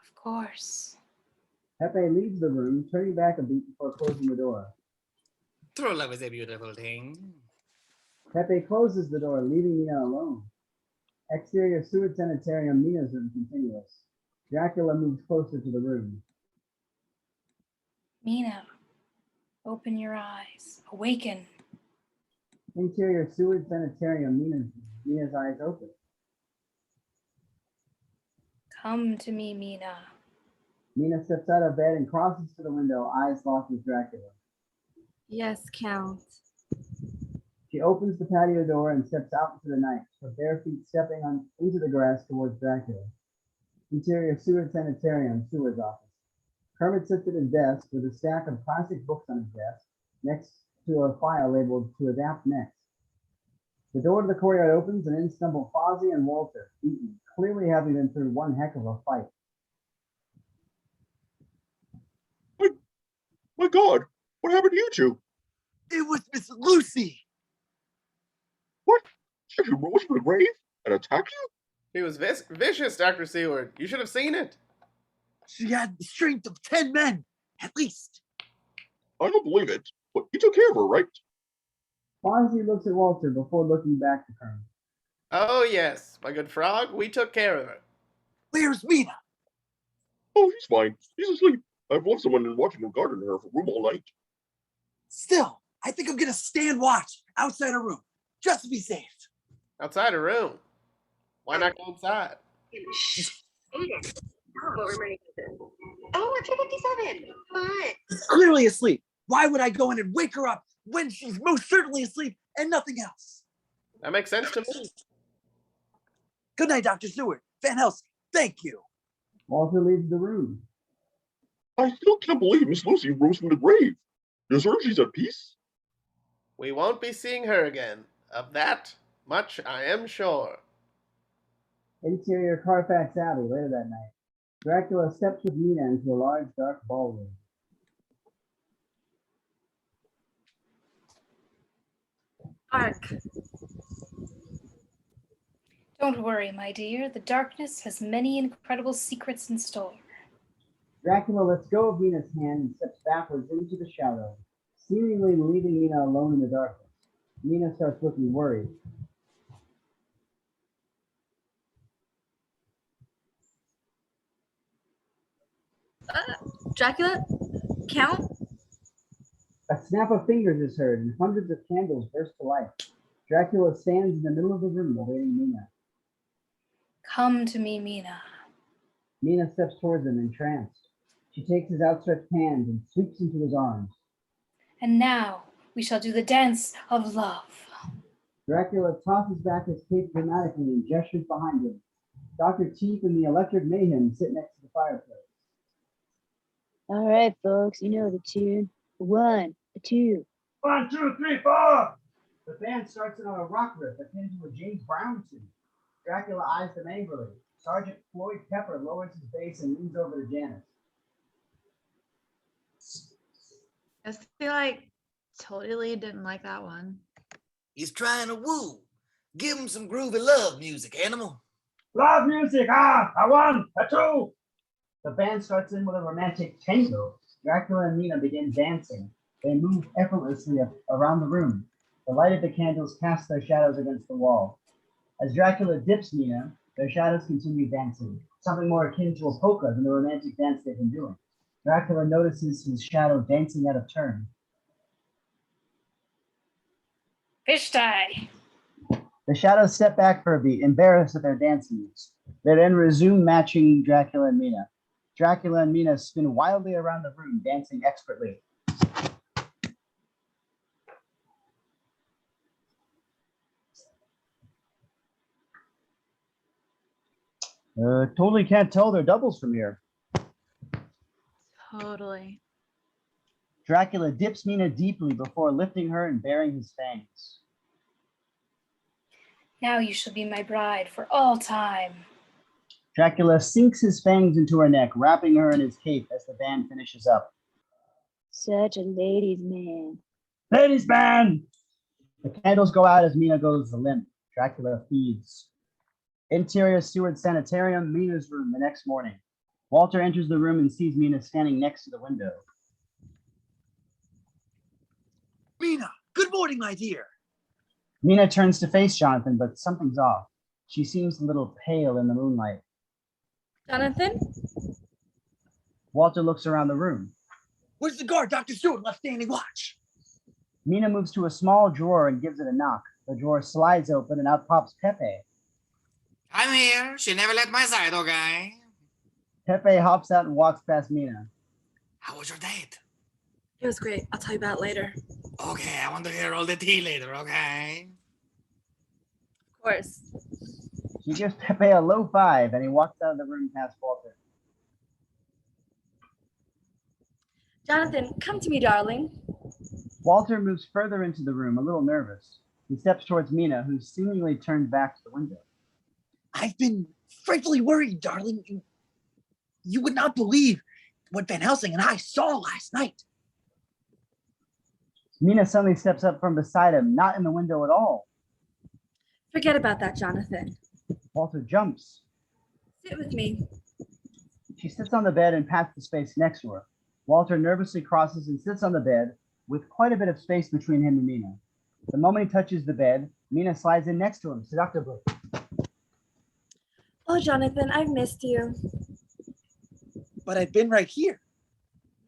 Of course. Pepe leaves the room, turning back a beat before closing the door. True love is a beautiful thing. Pepe closes the door, leaving Mina alone. Exterior sewage sanitarium, Mina's room, continuous. Dracula moves closer to the room. Mina, open your eyes. Awaken. Interior sewage sanitarium, Mina's eyes open. Come to me, Mina. Mina steps out of bed and crosses to the window, eyes locked with Dracula. Yes, Count. She opens the patio door and steps out into the night, her bare feet stepping into the grass towards Dracula. Interior sewage sanitarium, sewer's office. Kermit sits at his desk with a stack of classic books on his desk, next to a file labeled "To Adapt Next." The door to the courtyard opens and in stumble Fozzie and Walter, beaten, clearly having been through one heck of a fight. My God, what happened to you two? It was Miss Lucy. What? She rose from the grave and attacked you? He was vicious, Dr. Seward. You should have seen it. She had the strength of 10 men, at least. I don't believe it, but you took care of her, right? Fozzie looks at Walter before looking back to Kermit. Oh, yes, my good frog. We took care of her. Where's Mina? Oh, she's fine. She's asleep. I've left someone in watching and guarding her room all night. Still, I think I'm gonna stand watch outside her room, just to be safe. Outside her room? Why not go inside? Oh, it's 2:57. Come on. She's clearly asleep. Why would I go in and wake her up when she's most certainly asleep and nothing else? That makes sense to me. Good night, Dr. Seward. Van Helsing, thank you. Walter leaves the room. I still can't believe Miss Lucy rose from the grave. Does her she's at peace? We won't be seeing her again. Of that much I am sure. Interior Carfax Abbey later that night. Dracula steps with Mina into a large dark ballroom. Ark. Don't worry, my dear. The darkness has many incredible secrets in store. Dracula lets go of Mina's hand and steps backwards into the shadow, seemingly leaving Mina alone in the darkness. Mina starts looking worried. Dracula? Count? A snap of fingers is heard, and hundreds of candles burst to life. Dracula stands in the middle of the room awaiting Mina. Come to me, Mina. Mina steps towards him, entranced. She takes his outstretched hand and sweeps into his arms. And now we shall do the dance of love. Dracula tosses back his cape dramatically and gestures behind him. Dr. Teeth and the Electric Mayhem sit next to the fireplace. All right, folks, you know the tune. 1, 2. 1, 2, 3, 4. The band starts in on a rock riff akin to a James Brown tune. Dracula eyes them angrily. Sergeant Floyd Pepper lowers his bass and leans over to Janice. I feel like totally didn't like that one. He's trying to woo. Give him some groovy love music, animal. Love music, a 1, a 2. The band starts in with a romantic tango. Dracula and Mina begin dancing. They move effortlessly around the room. The light of the candles casts their shadows against the wall. As Dracula dips Mina, their shadows continue dancing, something more akin to a polka than the romantic dance they've been doing. Dracula notices his shadow dancing out of turn. Fish tie. The shadows step back for a beat, embarrassed at their dance moves. They then resume matching Dracula and Mina. Dracula and Mina spin wildly around the room, dancing expertly. Totally can't tell they're doubles from here. Totally. Dracula dips Mina deeply before lifting her and baring his fangs. Now you shall be my bride for all time. Dracula sinks his fangs into her neck, wrapping her in his cape as the band finishes up. Such a ladies' man. Ladies' man! The candles go out as Mina goes limp. Dracula feeds. Interior Seward Sanitarium, Mina's room the next morning. Walter enters the room and sees Mina standing next to the window. Mina, good morning, my dear. Mina turns to face Jonathan, but something's off. She seems a little pale in the moonlight. Jonathan? Walter looks around the room. Where's the guard Dr. Seward left standing watch? Mina moves to a small drawer and gives it a knock. The drawer slides open and out pops Pepe. I'm here. She never left my side, okay? Pepe hops out and walks past Mina. How was your date? It was great. I'll tell you about it later. Okay, I want to hear all the tea later, okay? Of course. She gives Pepe a low five and he walks out of the room past Walter. Jonathan, come to me, darling. Walter moves further into the room, a little nervous. He steps towards Mina, who seemingly turned back to the window. I've been frightfully worried, darling. You would not believe what Van Helsing and I saw last night. Mina suddenly steps up from beside him, not in the window at all. Forget about that, Jonathan. Walter jumps. Sit with me. She sits on the bed and pats the space next to her. Walter nervously crosses and sits on the bed with quite a bit of space between him and Mina. The moment he touches the bed, Mina slides in next to him seductively. Oh, Jonathan, I've missed you. But I've been right here.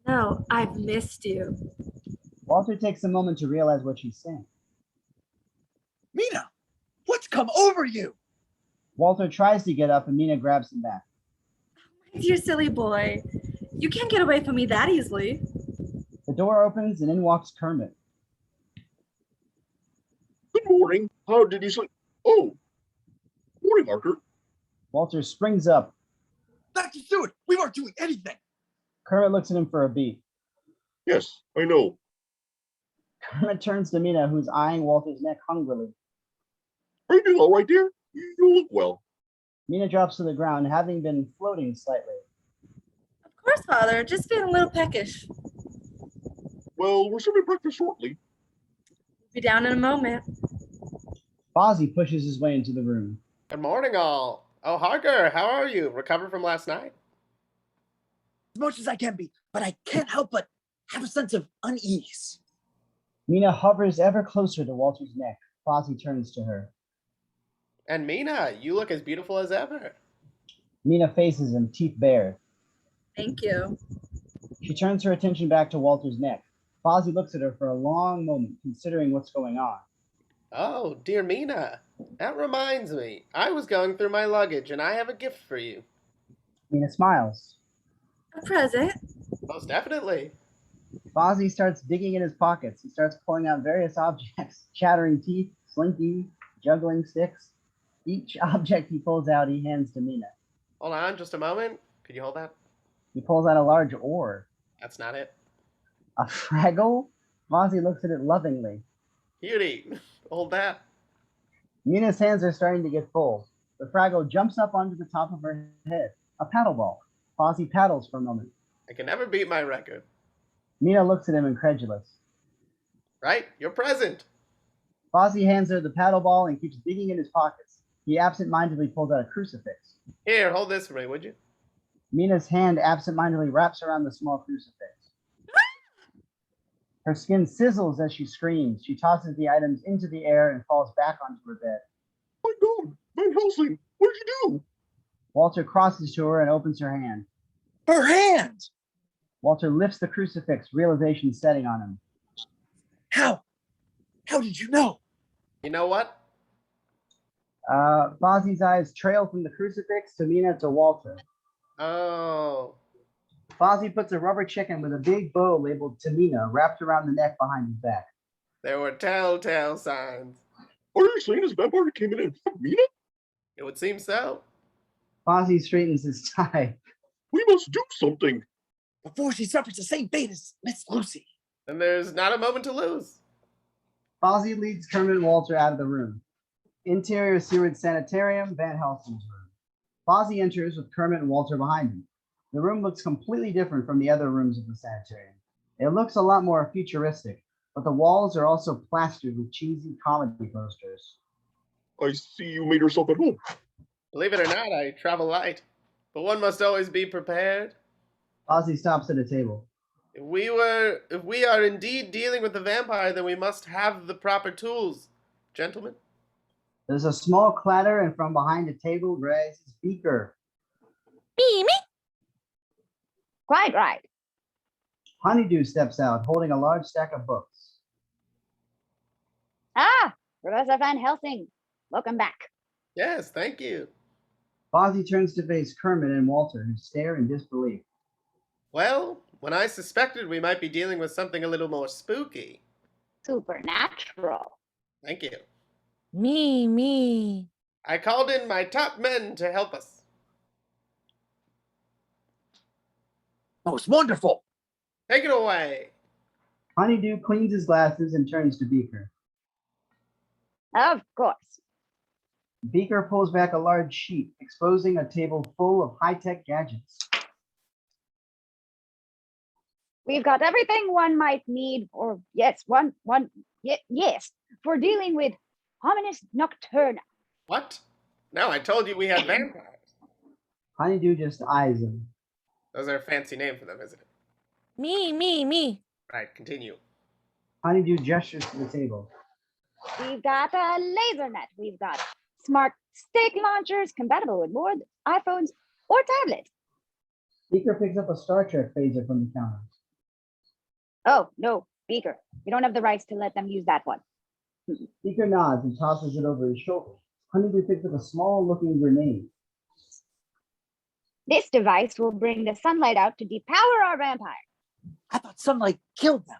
No, I've missed you. Walter takes a moment to realize what she's saying. Mina, what's come over you? Walter tries to get up and Mina grabs him back. My dear silly boy, you can't get away from me that easily. The door opens and in walks Kermit. Good morning. How did you sleep? Oh, morning, Marko. Walter springs up. Dr. Stewart, we weren't doing anything. Kermit looks at him for a beat. Yes, I know. Kermit turns to Mina, who's eyeing Walter's neck hungrily. Are you doing all right, dear? You look well. Mina drops to the ground, having been floating slightly. Of course, Father. Just feeling a little peckish. Well, we're serving breakfast shortly. Be down in a moment. Fozzie pushes his way into the room. Good morning, all. Oh, Harker, how are you? Recovered from last night? As much as I can be, but I can't help but have a sense of unease. Mina hovers ever closer to Walter's neck. Fozzie turns to her. And Mina, you look as beautiful as ever. Mina faces him, teeth bared. Thank you. She turns her attention back to Walter's neck. Fozzie looks at her for a long moment, considering what's going on. Oh, dear Mina. That reminds me. I was going through my luggage, and I have a gift for you. Mina smiles. A present? Most definitely. Fozzie starts digging in his pockets. He starts pulling out various objects, chattering teeth, slinky, juggling sticks. Each object he pulls out, he hands to Mina. Hold on just a moment. Could you hold that? He pulls out a large oar. That's not it. A Frackle? Fozzie looks at it lovingly. Beauty. Hold that. Mina's hands are starting to get full. The Frackle jumps up onto the top of her head. A paddle ball. Fozzie paddles for a moment. I can never beat my record. Mina looks at him incredulous. Right? Your present. Fozzie hands her the paddle ball and keeps digging in his pockets. He absent-mindedly pulls out a crucifix. Here, hold this for me, would you? Mina's hand absent-mindedly wraps around the small crucifix. Her skin sizzles as she screams. She tosses the items into the air and falls back onto her bed. My God, Van Helsing, what did you do? Walter crosses to her and opens her hand. Her hand! Walter lifts the crucifix, realization setting on him. How? How did you know? You know what? Fozzie's eyes trail from the crucifix to Mina to Walter. Oh. Fozzie puts a rubber chicken with a big bow labeled Tamina wrapped around the neck behind his back. There were telltale signs. Are you saying this vampire came in and fucked Mina? It would seem so. Fozzie straightens his tie. We must do something. Before she suffers the same fate as Miss Lucy. Then there's not a moment to lose. Fozzie leads Kermit and Walter out of the room. Interior Seward Sanitarium, Van Helsing's room. Fozzie enters with Kermit and Walter behind him. The room looks completely different from the other rooms of the sanitarium. It looks a lot more futuristic, but the walls are also plastered with cheesy comedy posters. I see you made yourself at home. Believe it or not, I travel light. But one must always be prepared. Fozzie stops at a table. If we are indeed dealing with the vampire, then we must have the proper tools. Gentlemen? There's a small clatter, and from behind a table rises Beaker. Me? Quite right. Honeydew steps out, holding a large stack of books. Ah, Professor Van Helsing. Welcome back. Yes, thank you. Fozzie turns to face Kermit and Walter, who stare in disbelief. Well, when I suspected we might be dealing with something a little more spooky. Supernatural. Thank you. Me. I called in my top men to help us. Most wonderful. Take it away. Honeydew cleans his glasses and turns to Beaker. Of course. Beaker pulls back a large sheet, exposing a table full of high-tech gadgets. We've got everything one might need, or yes, yes, for dealing with hominis nocturna. What? No, I told you we had vampires. Honeydew just eyes him. Those are a fancy name for them, isn't it? Me. Right, continue. Honeydew gestures to the table. We've got a laser net. We've got smart stick launchers compatible with more iPhones or tablets. Beaker picks up a Star Trek phaser from the counter. Oh, no, Beaker. You don't have the rights to let them use that one. Beaker nods and tosses it over his shoulder. Honeydew picks up a small-looking grenade. This device will bring the sunlight out to depower our vampire. I thought sunlight killed them.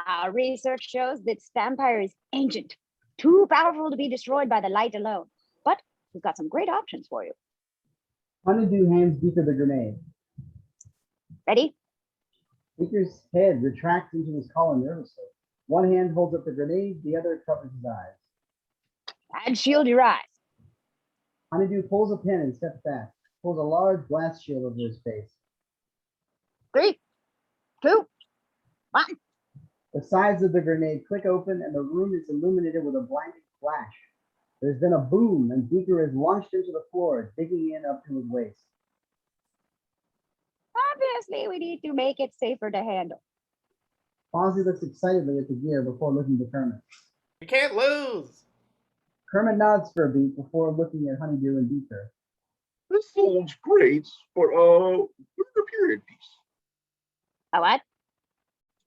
Our research shows that vampire is ancient, too powerful to be destroyed by the light alone. But we've got some great options for you. Honeydew hands Beaker the grenade. Ready? Beaker's head retracts into his collar nervously. One hand holds up the grenade, the other covers his eyes. And shield your eyes. Honeydew pulls a pin and steps back, pulls a large glass shield over his face. 3, 2, 1. The sides of the grenade click open and the room is illuminated with a blinding flash. There's been a boom and Beaker is launched into the floor, digging in up to his waist. Obviously, we need to make it safer to handle. Fozzie looks excitedly at the gear before looking to Kermit. You can't lose. Kermit nods for a beat before looking at Honeydew and Beaker. This sounds great, but where's the period piece? A what?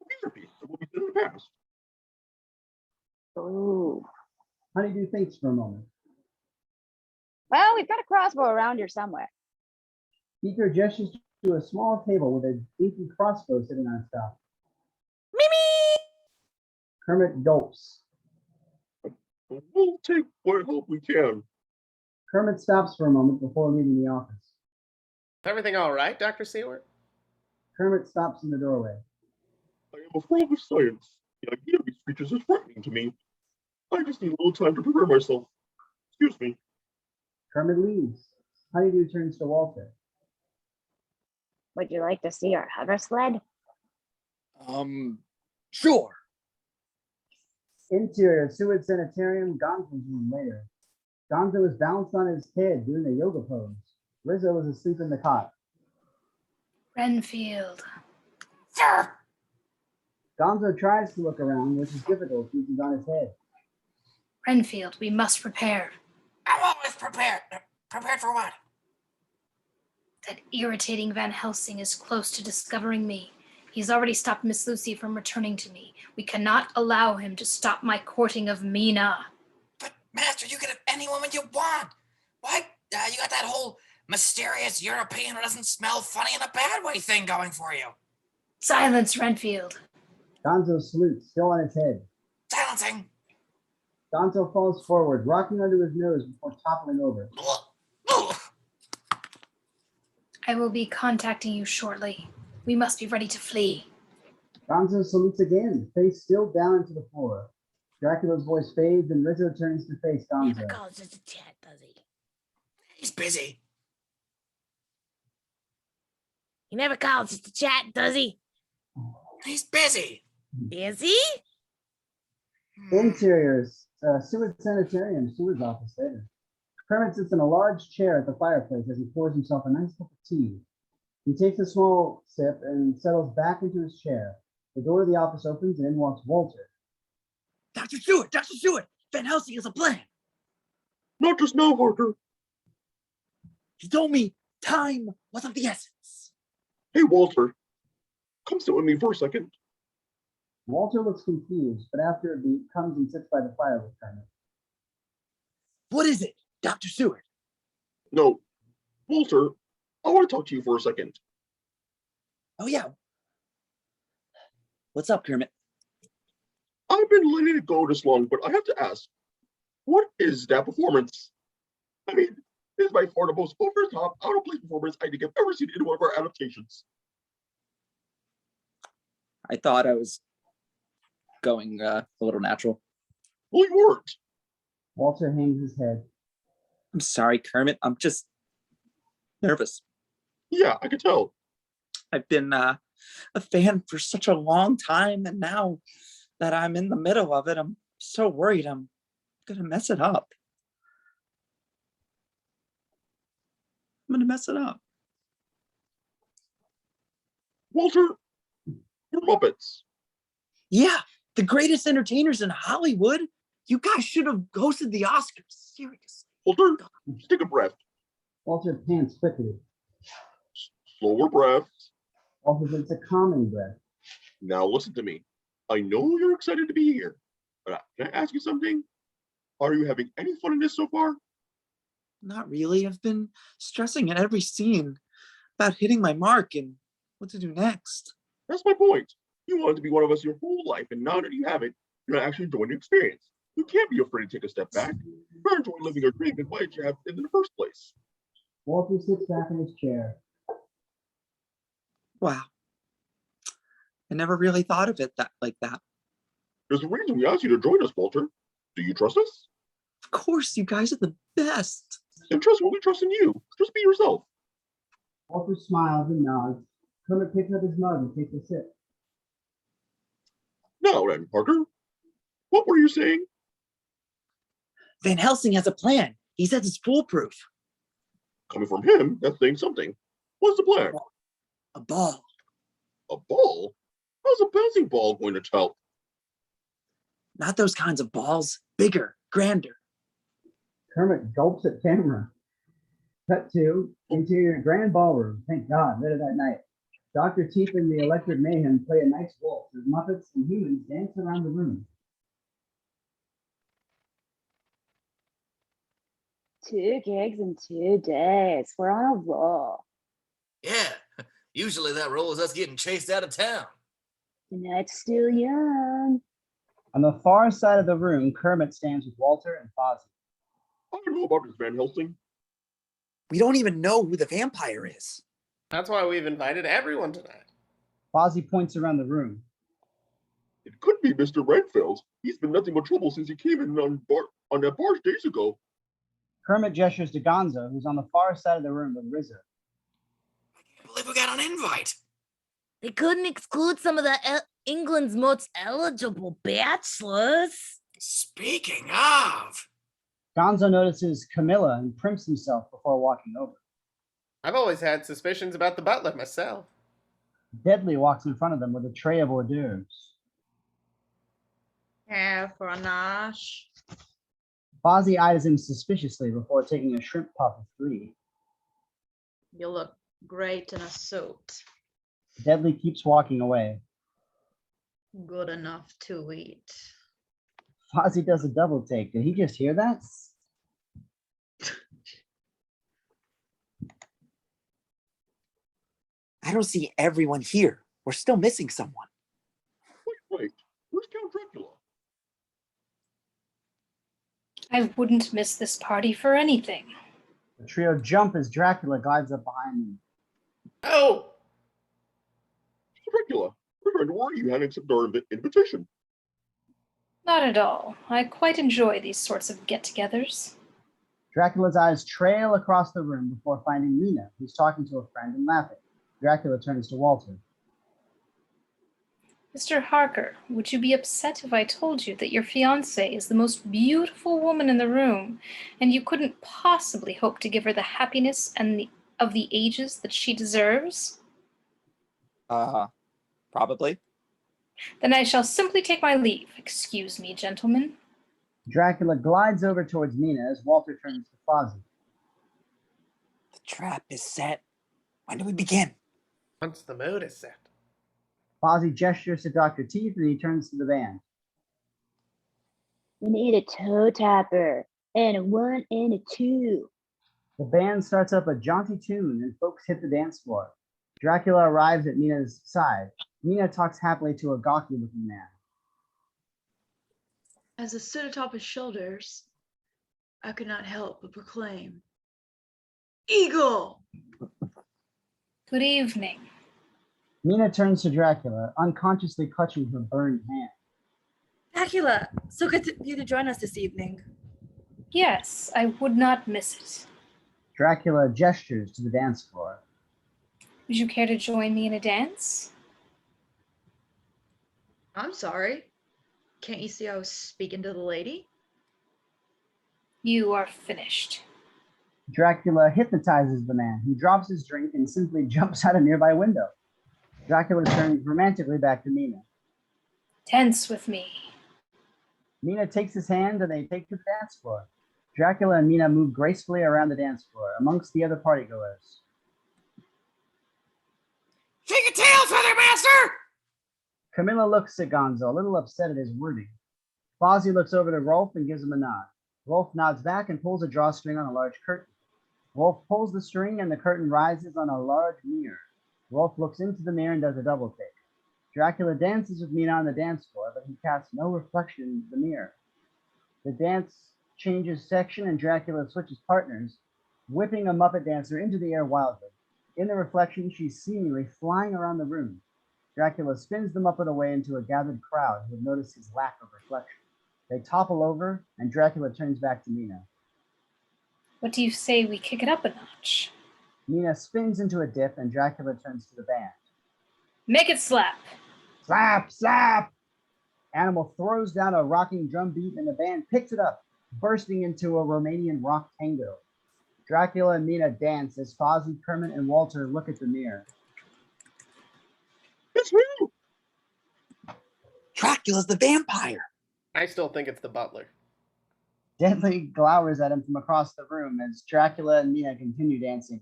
The period piece of what we did in the past. Ooh. Honeydew thinks for a moment. Well, we've got a crossbow around here somewhere. Beaker gestures to a small table with a dinky crossbow sitting on top. Mimi! Kermit gulps. We'll take what help we can. Kermit stops for a moment before leaving the office. Is everything all right, Dr. Seward? Kermit stops in the doorway. I am a frog of science. The idea of these creatures is frightening to me. I just need a little time to prepare myself. Excuse me. Kermit leaves. Honeydew turns to Walter. Would you like to see our hover sled? Sure. Interior Seward Sanitarium, Gonzo's room later. Gonzo is balanced on his head doing a yoga pose. Rizzo is asleep in the cot. Renfield. Sir! Gonzo tries to look around, which is difficult since he's on his head. Renfield, we must prepare. I'm always prepared. Prepared for what? That irritating Van Helsing is close to discovering me. He's already stopped Miss Lucy from returning to me. We cannot allow him to stop my courting of Mina. But, Master, you can have any woman you want. Why? You got that whole mysterious European who doesn't smell funny in a bad way thing going for you. Silence, Renfield. Gonzo salutes, still on his head. Silencing. Gonzo falls forward, rocking onto his nose before toppling over. I will be contacting you shortly. We must be ready to flee. Gonzo salutes again, face still down into the floor. Dracula's voice fades and Rizzo turns to face Gonzo. Never calls us a chat, does he? He's busy. He never calls us to chat, does he? He's busy. Is he? Interiors, Seward Sanitarium, Seward's office later. Kermit sits in a large chair at the fireplace as he pours himself a nice cup of tea. He takes a small sip and settles back into his chair. The door of the office opens and in walks Walter. Dr. Seward, Van Helsing has a plan. Not just now, Harker. He told me time was of the essence. Hey, Walter. Come sit with me for a second. Walter looks confused, but after a beat, comes and sits by the fire with Kermit. What is it, Dr. Seward? No. Walter, I want to talk to you for a second. Oh, yeah. What's up, Kermit? I've been letting it go this long, but I have to ask, what is that performance? I mean, it is by far the most over-the-top, out-of-place performance I think I've ever seen in one of our adaptations. I thought I was going a little natural. Well, you weren't. Walter hangs his head. I'm sorry, Kermit. I'm just nervous. Yeah, I could tell. I've been a fan for such a long time, and now that I'm in the middle of it, I'm so worried I'm gonna mess it up. I'm gonna mess it up. Walter, you're Muppets. Yeah, the greatest entertainers in Hollywood. You guys should have hosted the Oscars. Seriously. Walter, just take a breath. Walter pants quickly. Slower breath. Walter takes a calming breath. Now listen to me. I know you're excited to be here, but can I ask you something? Are you having any fun in this so far? Not really. I've been stressing at every scene about hitting my mark and what to do next. That's my point. You wanted to be one of us your whole life, and now that you have it, you're not actually enjoying the experience. You can't be afraid to take a step back. You're enjoying living your dream, and why did you have it in the first place? Walter sits back in his chair. Wow. I never really thought of it like that. There's a reason we asked you to join us, Walter. Do you trust us? Of course, you guys are the best. Then trust what we trust in you. Just be yourself. Walter smiles and nods. Kermit picks up his mug and takes a sip. Now then, Parker. What were you saying? Van Helsing has a plan. He says it's foolproof. Coming from him, that's saying something. What's the plan? A ball. A ball? How's a bouncing ball going to help? Not those kinds of balls. Bigger, grander. Kermit gulps at camera. Cut to interior grand ballroom. Thank God, rid of that night. Dr. Teeth and the Electric Mayhem play a nice waltz as Muppets and humans dance around the room. 2 gigs in 2 days. We're on a roll. Yeah, usually that roll is us getting chased out of town. The night's still young. On the far side of the room, Kermit stands with Walter and Fozzie. I don't know about this Van Helsing. We don't even know who the vampire is. That's why we've invited everyone tonight. Fozzie points around the room. It could be Mr. Redfield. He's been nothing but trouble since he came in on that barge days ago. Kermit gestures to Gonzo, who's on the far side of the room with Rizzo. I believe we got an invite. They couldn't exclude some of England's most eligible bachelors. Speaking of. Gonzo notices Camilla and primps himself before walking over. I've always had suspicions about the butler myself. Deadly walks in front of them with a tray of hors d'oeuvres. Yeah, for a nosh. Fozzie eyes him suspiciously before taking a shrimp puff of 3. You look great in a suit. Deadly keeps walking away. Good enough to eat. Fozzie does a double take. Did he just hear that? I don't see everyone here. We're still missing someone. Wait. Where's Count Dracula? I wouldn't miss this party for anything. The trio jump as Dracula glides up behind them. Oh! Dracula, we're trying to warn you hadn't accepted our invitation. Not at all. I quite enjoy these sorts of get-togethers. Dracula's eyes trail across the room before finding Mina, who's talking to a friend and laughing. Dracula turns to Walter. Mr. Harker, would you be upset if I told you that your fiancée is the most beautiful woman in the room, and you couldn't possibly hope to give her the happiness and of the ages that she deserves? Probably. Then I shall simply take my leave. Excuse me, gentlemen. Dracula glides over towards Mina as Walter turns to Fozzie. The trap is set. When do we begin? Once the mood is set. Fozzie gestures to Dr. Teeth and he turns to the band. We need a toe tapper and a 1 and a 2. The band starts up a jaunty tune and folks hit the dance floor. Dracula arrives at Mina's side. Mina talks happily to a gawky-looking man. As I stood atop his shoulders, I could not help but proclaim, Igor! Good evening. Mina turns to Dracula, unconsciously clutching her burned hand. Dracula, so good of you to join us this evening. Yes, I would not miss it. Dracula gestures to the dance floor. Would you care to join me in a dance? I'm sorry. Can't you see I was speaking to the lady? You are finished. Dracula hypnotizes the man. He drops his drink and simply jumps out a nearby window. Dracula turns romantically back to Mina. Dance with me. Mina takes his hand and they take to the dance floor. Dracula and Mina move gracefully around the dance floor amongst the other partygoers. Shake a tail, Feather Master! Camilla looks at Gonzo, a little upset at his wording. Fozzie looks over to Rolf and gives him a nod. Rolf nods back and pulls a drawstring on a large curtain. Rolf pulls the string and the curtain rises on a large mirror. Rolf looks into the mirror and does a double take. Dracula dances with Mina on the dance floor, but he casts no reflection into the mirror. The dance changes section and Dracula switches partners, whipping a Muppet dancer into the air wildly. In the reflection, she's seemingly flying around the room. Dracula spins the Muppet away into a gathered crowd who have noticed his lack of reflection. They topple over, and Dracula turns back to Mina. What do you say we kick it up a notch? Mina spins into a dip, and Dracula turns to the band. Make it slap. Slap, slap! Animal throws down a rocking drum beat, and the band picks it up, bursting into a Romanian rock tango. Dracula and Mina dance as Fozzie, Kermit, and Walter look at the mirror. It's me! Dracula's the vampire. I still think it's the butler. Deadly glowers at him from across the room as Dracula and Mina continue dancing.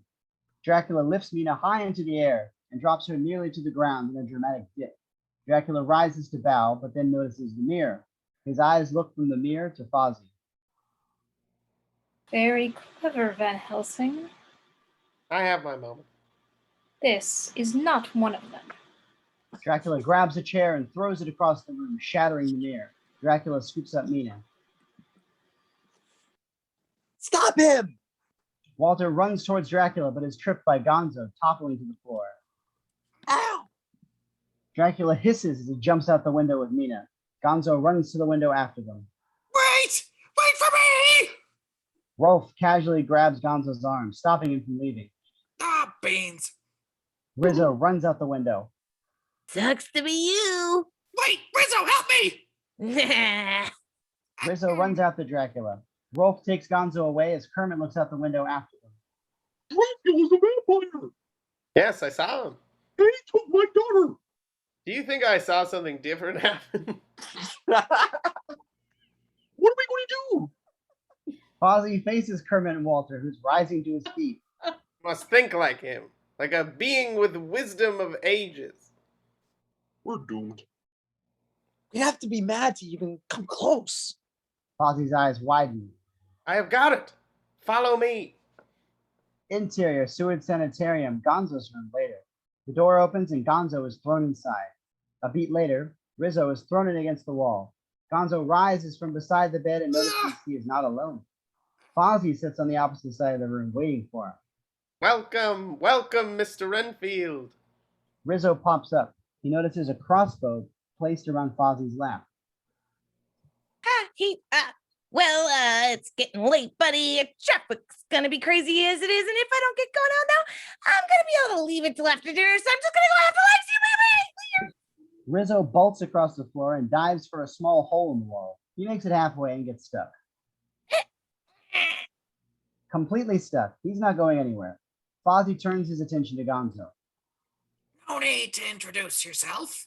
Dracula lifts Mina high into the air and drops her nearly to the ground in a dramatic dip. Dracula rises to bow, but then notices the mirror. His eyes look from the mirror to Fozzie. Very clever, Van Helsing. I have my moment. This is not one of them. Dracula grabs a chair and throws it across the room, shattering the mirror. Dracula scoops up Mina. Stop him! Walter runs towards Dracula, but is tripped by Gonzo, toppling to the floor. Ow! Dracula hisses as he jumps out the window with Mina. Gonzo runs to the window after them. Wait! Wait for me! Rolf casually grabs Gonzo's arm, stopping him from leaving. Ah, beans. Rizzo runs out the window. Sucks to be you. Wait, Rizzo, help me! Rizzo runs after Dracula. Rolf takes Gonzo away as Kermit looks out the window after them. Dracula's a vampire! Yes, I saw him. And he took my daughter! Do you think I saw something different happen? What are we going to do? Fozzie faces Kermit and Walter, who's rising to his feet. Must think like him, like a being with wisdom of ages. We're doomed. We'd have to be mad to even come close. Fozzie's eyes widen. I have got it. Follow me. Interior, Seward Sanitarium, Gonzo's room later. The door opens and Gonzo is thrown inside. A beat later, Rizzo is thrown in against the wall. Gonzo rises from beside the bed and notices he is not alone. Fozzie sits on the opposite side of the room, waiting for him. Welcome, welcome, Mr. Renfield. Rizzo pops up. He notices a crossbow placed around Fozzie's lap. It's getting late, buddy. Traffic's gonna be crazy as it is, and if I don't get going out now, I'm gonna be able to leave it till after dinner, so I'm just gonna go have to like see my Rizzo bolts across the floor and dives for a small hole in the wall. He makes it halfway and gets stuck. Completely stuck. He's not going anywhere. Fozzie turns his attention to Gonzo. No need to introduce yourself.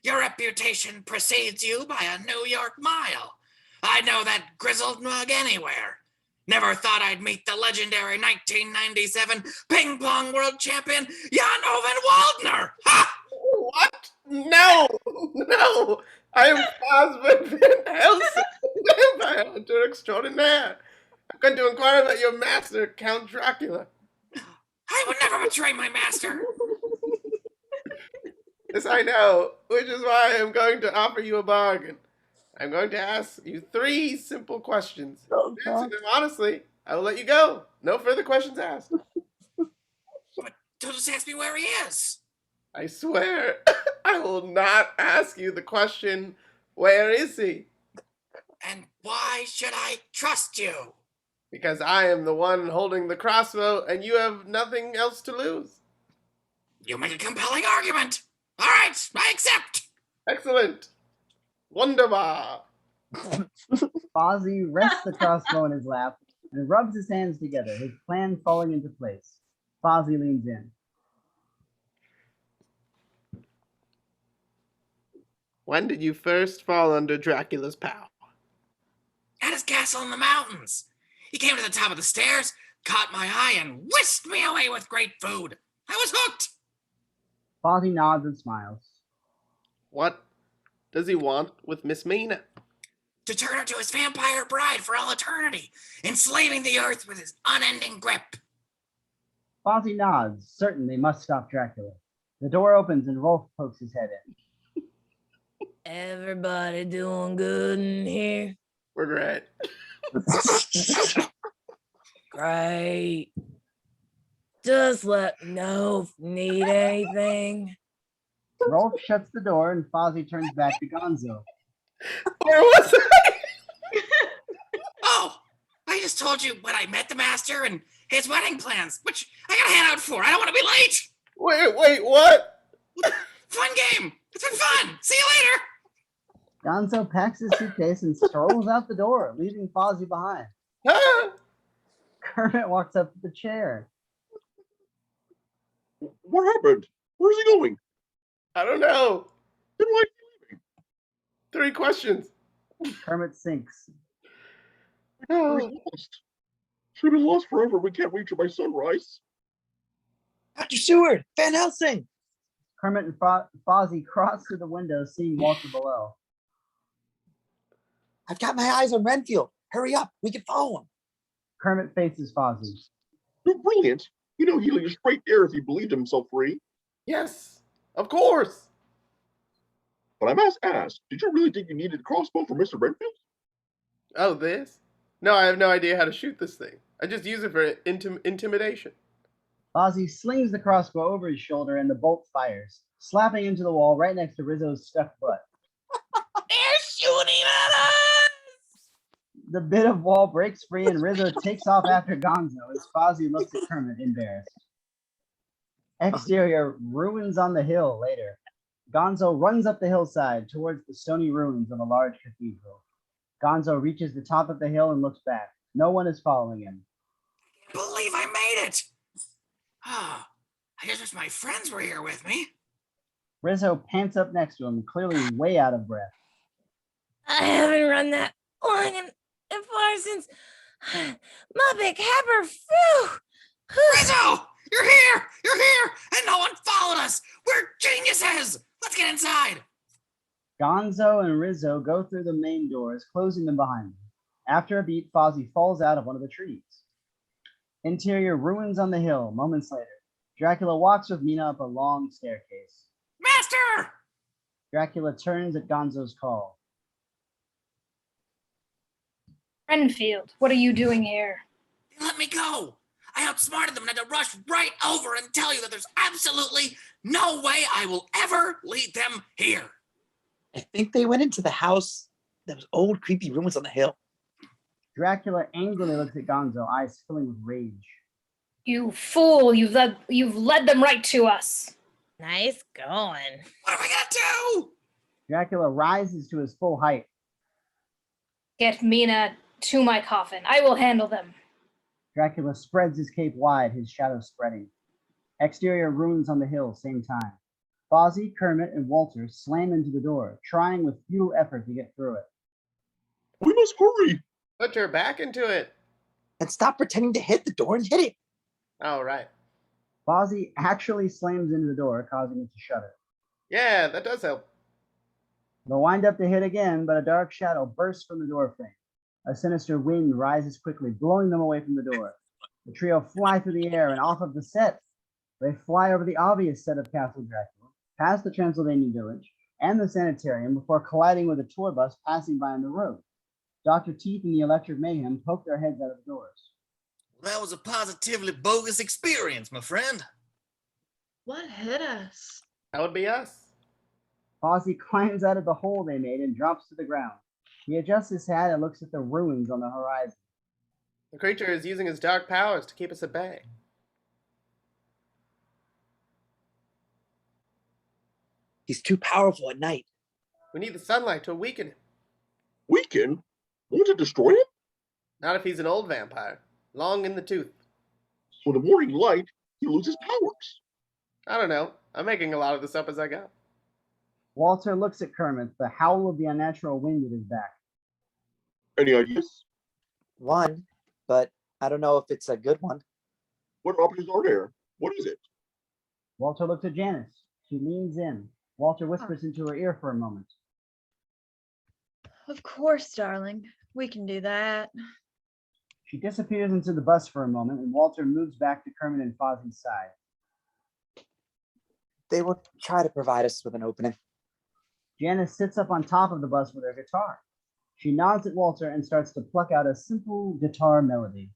Your reputation precedes you by a New York mile. I'd know that grizzled mug anywhere. Never thought I'd meet the legendary 1997 ping pong world champion Jan Oven Waldner. Ha! What? No, no. I am Osmond Van Helsing, vampire hunter extraordinaire. I've come to inquire about your master, Count Dracula. I would never betray my master. This I know, which is why I'm going to offer you a bargain. I'm going to ask you 3 simple questions. Answer them honestly, I will let you go. No further questions asked. But just ask me where he is. I swear, I will not ask you the question, where is he? And why should I trust you? Because I am the one holding the crossbow and you have nothing else to lose. You make a compelling argument. All right, I accept. Excellent. Wunderbar. Fozzie rests the crossbow in his lap, and rubs his hands together, his plan falling into place. Fozzie leans in. When did you first fall under Dracula's power? At his castle in the mountains. He came to the top of the stairs, caught my eye, and whisked me away with great food. I was hooked. Fozzie nods and smiles. What does he want with Miss Mina? To turn her to his vampire bride for all eternity, enslaving the earth with his unending grip. Fozzie nods, certain they must stop Dracula. The door opens and Rolf pokes his head in. Everybody doing good in here? We're great. Great. Just let me know if you need anything. Rolf shuts the door and Fozzie turns back to Gonzo. Where was I? Oh, I just told you when I met the master and his wedding plans, which I gotta head out for. I don't want to be late. Wait, what? Fun game. It's been fun. See you later. Gonzo packs his suitcase and strolls out the door, leaving Fozzie behind. Kermit walks up to the chair. What happened? Where's he going? I don't know. Then why are you leaving? 3 questions. Kermit sinks. We're lost. Should have been lost forever. We can't reach her by sunrise. Dr. Seward, Van Helsing. Kermit and Fozzie cross through the window, seeing Walter below. I've got my eyes on Renfield. Hurry up, we can follow him. Kermit faces Fozzie. You're brilliant. You know he'll lead straight there if he believed himself free. Yes, of course. But I must ask, did you really think you needed a crossbow for Mr. Renfield? Oh, this? No, I have no idea how to shoot this thing. I just use it for intimidation. Fozzie slings the crossbow over his shoulder and the bolt fires, slapping into the wall right next to Rizzo's stuck butt. They're shooting at us! The bit of wall breaks free and Rizzo takes off after Gonzo as Fozzie looks at Kermit embarrassed. Exterior, ruins on the hill later. Gonzo runs up the hillside towards the stony ruins of a large cathedral. Gonzo reaches the top of the hill and looks back. No one is following him. I can't believe I made it. Oh, I just wish my friends were here with me. Rizzo pants up next to him, clearly way out of breath. I haven't run that long and far since Muppet Pepper. Rizzo, you're here, and no one followed us. We're geniuses. Let's get inside. Gonzo and Rizzo go through the main doors, closing them behind them. After a beat, Fozzie falls out of one of the trees. Interior, ruins on the hill. Moments later, Dracula walks with Mina up a long staircase. Master! Dracula turns at Gonzo's call. Renfield, what are you doing here? They let me go. I outsmarted them and had to rush right over and tell you that there's absolutely no way I will ever lead them here. I think they went into the house. Those old creepy ruins on the hill. Dracula angrily looks at Gonzo, eyes filling with rage. You fool, you've led them right to us. Nice going. What am I gonna do? Dracula rises to his full height. Get Mina to my coffin. I will handle them. Dracula spreads his cape wide, his shadow spreading. Exterior, ruins on the hill, same time. Fozzie, Kermit, and Walter slam into the door, trying with futile effort to get through it. We must hurry. Put your back into it. And stop pretending to hit the door and hit it. Oh, right. Fozzie actually slams into the door, causing it to shudder. Yeah, that does help. They'll wind up to hit again, but a dark shadow bursts from the doorframe. A sinister wind rises quickly, blowing them away from the door. The trio fly through the air and off of the set. They fly over the obvious set of Castle Dracula, past the Transylvanian village and the sanitarium before colliding with a tour bus passing by on the road. Dr. Teeth and the Electric Mayhem poke their heads out of the doors. Well, that was a positively bogus experience, my friend. What hit us? That would be us. Fozzie climbs out of the hole they made and drops to the ground. He adjusts his hat and looks at the ruins on the horizon. The creature is using his dark powers to keep us at bay. He's too powerful at night. We need the sunlight to weaken him. Weaken? Want to destroy him? Not if he's an old vampire. Long in the tooth. So in the morning light, he loses powers. I don't know. I'm making a lot of this up as I go. Walter looks at Kermit, the howl of the unnatural wind at his back. Any ideas? One, but I don't know if it's a good one. What options are there? What is it? Walter looks at Janice. She leans in. Walter whispers into her ear for a moment. Of course, darling. We can do that. She disappears into the bus for a moment, and Walter moves back to Kermit and Fozzie's side. They will try to provide us with an opening. Janice sits up on top of the bus with her guitar. She nods at Walter and starts to pluck out a simple guitar melody.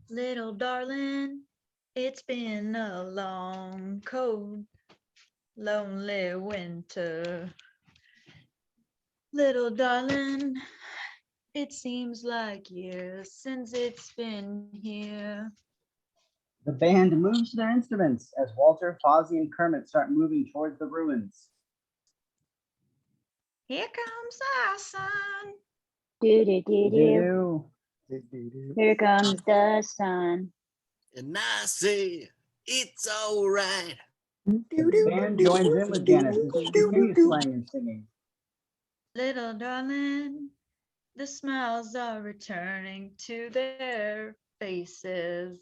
Little darling, it's been a long, cold, lonely winter. Little darling, it seems like years since it's been here. The band moves to their instruments as Walter, Fozzie, and Kermit start moving towards the ruins. Here comes our sun. Do-do-do-do. Here comes the sun. And I say, it's all right. The band joins in with Janice as she continues playing and singing. Little darling, the smiles are returning to their faces.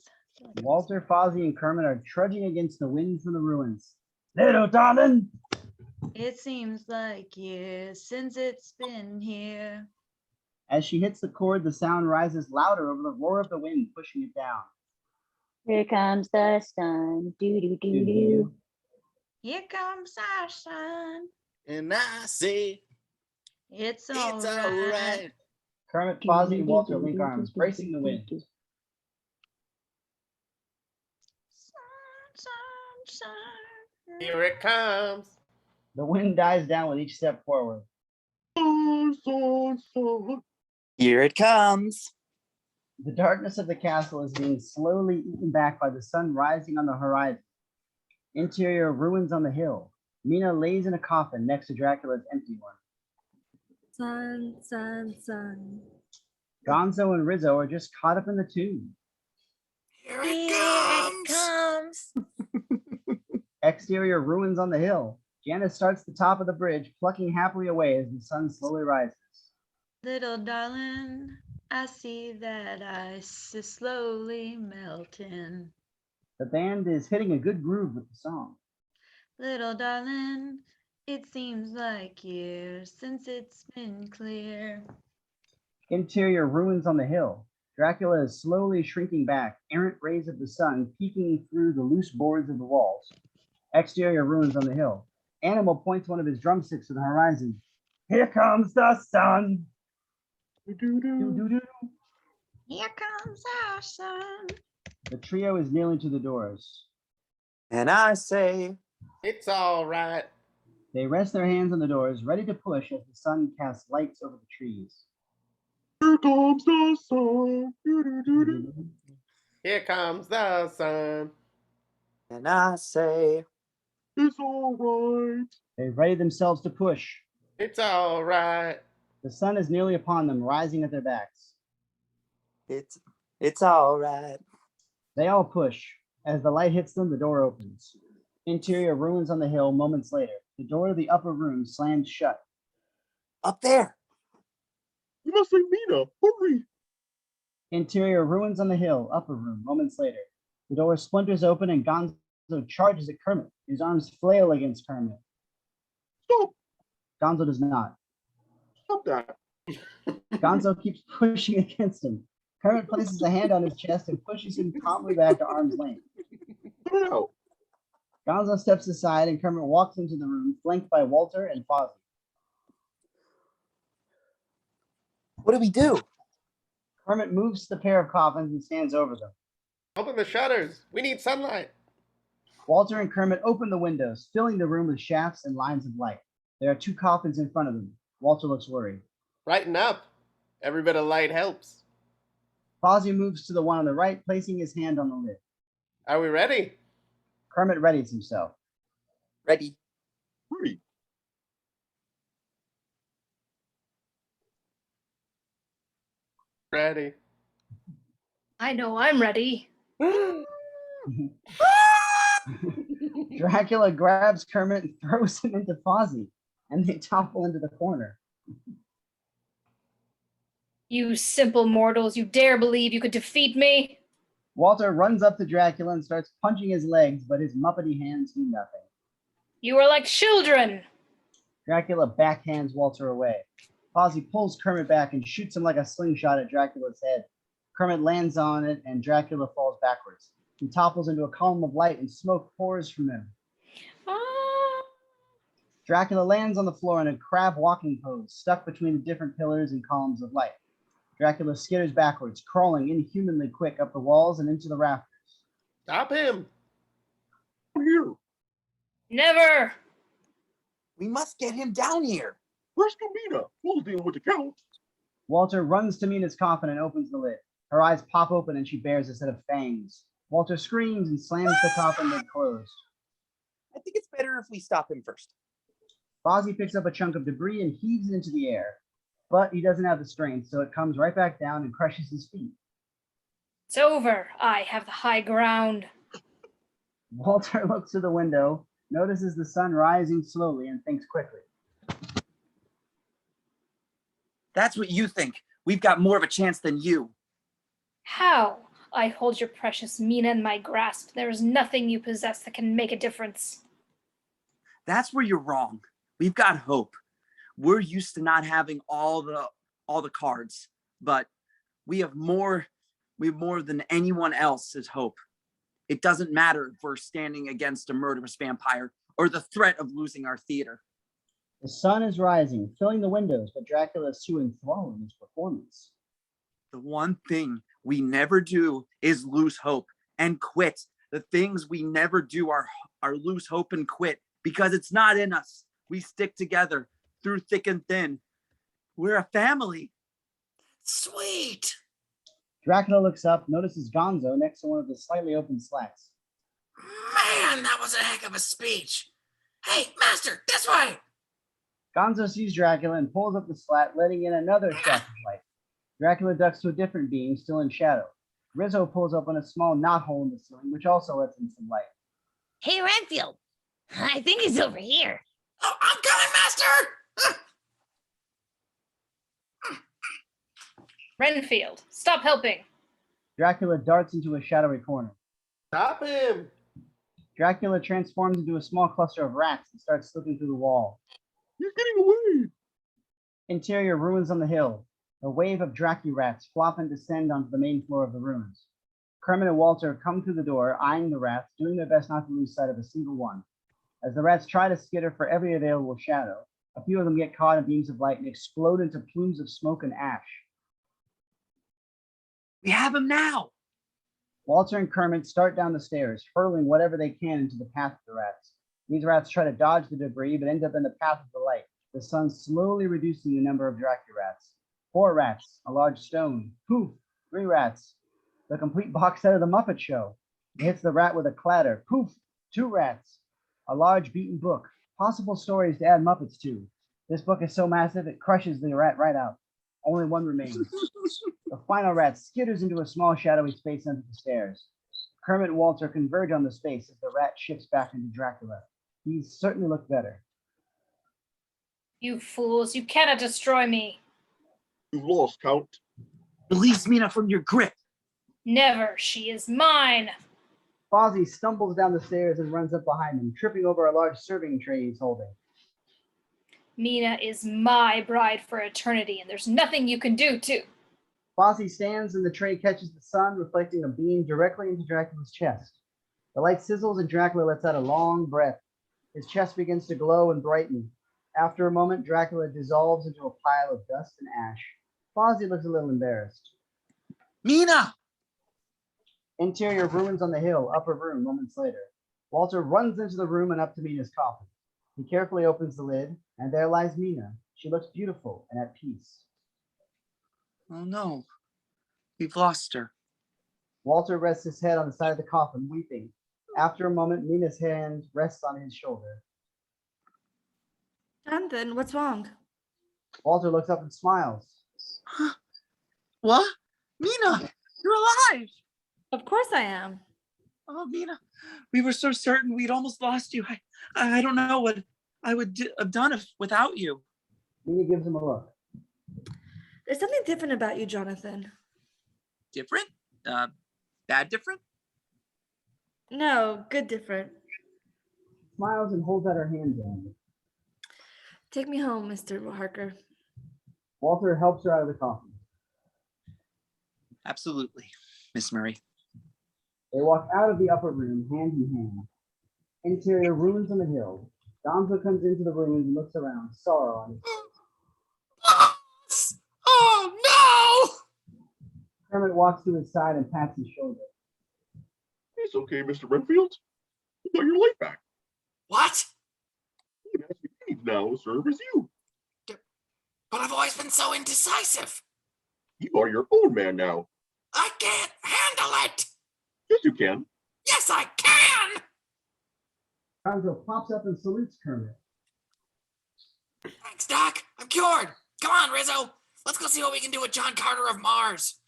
Walter, Fozzie, and Kermit are trudging against the wind from the ruins. Little darling! It seems like years since it's been here. As she hits the chord, the sound rises louder over the roar of the wind, pushing it down. Here comes the sun. Do-do-do-do. Here comes our sun. And I say, It's all right. right. Kermit, Fozzie, and Walter link arms, bracing the wind. Here it comes. The wind dies down with each step forward. Here it comes. The darkness of the castle is being slowly eaten back by the sun rising on the horizon. Interior ruins on the hill. Mina lays in a coffin next to Dracula's empty one. Sun, sun, sun. Gonzo and Rizzo are just caught up in the tube. Here it comes. Exterior ruins on the hill. Janice starts the top of the bridge, plucking happily away as the sun slowly rises. Little darling, I see that ice is slowly melting. The band is hitting a good groove with the song. Little darling, it seems like years since it's been clear. Interior ruins on the hill. Dracula is slowly shrinking back, errant rays of the sun peeking through the loose boards of the walls. Exterior ruins on the hill. Animal points one of his drumsticks to the horizon. Here comes the sun. Do-do-do. Here comes our sun. The trio is kneeling to the doors. And I say, it's all right. They rest their hands on the doors, ready to push as the sun casts lights over the trees. Here comes the sun. Do-do-do-do. Here comes the sun. and I say, it's all right. They ready themselves to push. It's all right. The sun is nearly upon them, rising at their backs. It's all right. They all push. As the light hits them, the door opens. Interior ruins on the hill. Moments later, the door of the upper room slams shut. Up there. You must say Mina. Hurry. Interior ruins on the hill. Upper room. Moments later, the door splinters open and Gonzo charges at Kermit. His arms flail against Kermit. Stop. Gonzo does not. Stop that. Gonzo keeps pushing against him. Kermit places a hand on his chest and pushes him calmly back to arm's length. No. Gonzo steps aside and Kermit walks into the room, flanked by Walter and Fozzie. What do we do? Kermit moves to the pair of coffins and stands over them. Open the shutters. We need sunlight. Walter and Kermit open the windows, filling the room with shafts and lines of light. There are 2 coffins in front of them. Walter looks worried. Brighten up. Every bit of light helps. Fozzie moves to the one on the right, placing his hand on the lid. Are we ready? Kermit readies himself. Ready. Hurry. Ready. I know I'm ready. Dracula grabs Kermit and throws him into Fozzie, and they topple into the corner. You simple mortals, you dare believe you could defeat me? Walter runs up to Dracula and starts punching his legs, but his muppety hands do nothing. You are like children. Dracula backhands Walter away. Fozzie pulls Kermit back and shoots him like a slingshot at Dracula's head. Kermit lands on it, and Dracula falls backwards. He topples into a column of light, and smoke pours from him. Dracula lands on the floor in a crab walking pose, stuck between the different pillars and columns of light. Dracula skitters backwards, crawling inhumanly quick up the walls and into the rafters. Stop him! Here. Never! We must get him down here. Rescue Mina. We'll deal with the count. Walter runs to Mina's coffin and opens the lid. Her eyes pop open and she bears a set of fangs. Walter screams and slams the coffin lid closed. I think it's better if we stop him first. Fozzie picks up a chunk of debris and heaves it into the air. But he doesn't have the strength, so it comes right back down and crushes his feet. It's over. I have the high ground. Walter looks through the window, notices the sun rising slowly, and thinks quickly. That's what you think. We've got more of a chance than you. How? I hold your precious Mina in my grasp. There is nothing you possess that can make a difference. That's where you're wrong. We've got hope. We're used to not having all the cards, but we have more than anyone else's hope. It doesn't matter if we're standing against a murderous vampire or the threat of losing our theater. The sun is rising, filling the windows, but Dracula is too enthralled in his performance. The one thing we never do is lose hope and quit. The things we never do are lose hope and quit because it's not in us. We stick together through thick and thin. We're a family. Sweet. Dracula looks up, notices Gonzo next to one of the slightly open slats. Man, that was a heck of a speech. Hey, master, this way. Gonzo sees Dracula and pulls up the slat, letting in another shaft of light. Dracula ducks to a different beam, still in shadow. Rizzo pulls open a small knothole in the ceiling, which also lets in some light. Hey, Renfield. I think he's over here. Oh, I'm coming, master. Renfield, stop helping. Dracula darts into a shadowy corner. Stop him! Dracula transforms into a small cluster of rats and starts slipping through the wall. He's getting away. Interior ruins on the hill. A wave of Dracu-rats flop and descend onto the main floor of the ruins. Kermit and Walter come through the door, eyeing the rats, doing their best not to lose sight of a single one. As the rats try to skitter for every available shadow, a few of them get caught in beams of light and explode into plumes of smoke and ash. We have him now. Walter and Kermit start down the stairs, hurling whatever they can into the path of the rats. These rats try to dodge the debris, but end up in the path of the light, the sun slowly reducing the number of Dracu-rats. 4 rats, a large stone, poof, 3 rats. The complete box set of the Muppet Show. It hits the rat with a clatter, poof, 2 rats. A large beaten book, possible stories to add Muppets to. This book is so massive it crushes the rat right out. Only 1 remains. The final rat skitters into a small shadowy space under the stairs. Kermit and Walter converge on the space as the rat shifts back into Dracula. He certainly looked better. You fools, you cannot destroy me. You've lost, Count. Release Mina from your grip. Never, she is mine. Fozzie stumbles down the stairs and runs up behind him, tripping over a large serving tray he's holding. Mina is my bride for eternity, and there's nothing you can do to. Fozzie stands and the tray catches the sun, reflecting a beam directly into Dracula's chest. The light sizzles and Dracula lets out a long breath. His chest begins to glow and brighten. After a moment, Dracula dissolves into a pile of dust and ash. Fozzie looks a little embarrassed. Mina! Interior ruins on the hill, upper room, moments later. Walter runs into the room and up to Mina's coffin. He carefully opens the lid, and there lies Mina. She looks beautiful and at peace. Oh no, we've lost her. Walter rests his head on the side of the coffin, weeping. After a moment, Mina's hand rests on his shoulder. Jonathan, what's wrong? Walter looks up and smiles. What? Mina, you're alive! Of course I am. Oh, Mina, we were so certain we'd almost lost you. I don't know what I would have done without you. Mina gives him a look. There's something different about you, Jonathan. Different? Bad different? No, good different. Smiles and holds out her hand to him. Take me home, Mr. Harker. Walter helps her out of the coffin. Absolutely, Miss Murray. They walk out of the upper room, hand in hand. Interior ruins on the hill. Gonzo comes into the ruins and looks around, sorrow on his face. Oh no! Kermit walks to his side and pats his shoulder. It's okay, Mr. Renfield. You got your life back. What? You can ask me now, serve as you. But I've always been so indecisive. You are your own man now. I can't handle it. Yes, you can. Yes, I can. Gonzo pops up and salutes Kermit. Thanks, Doc. I'm cured. Come on, Rizzo. Let's go see what we can do with John Carter of Mars.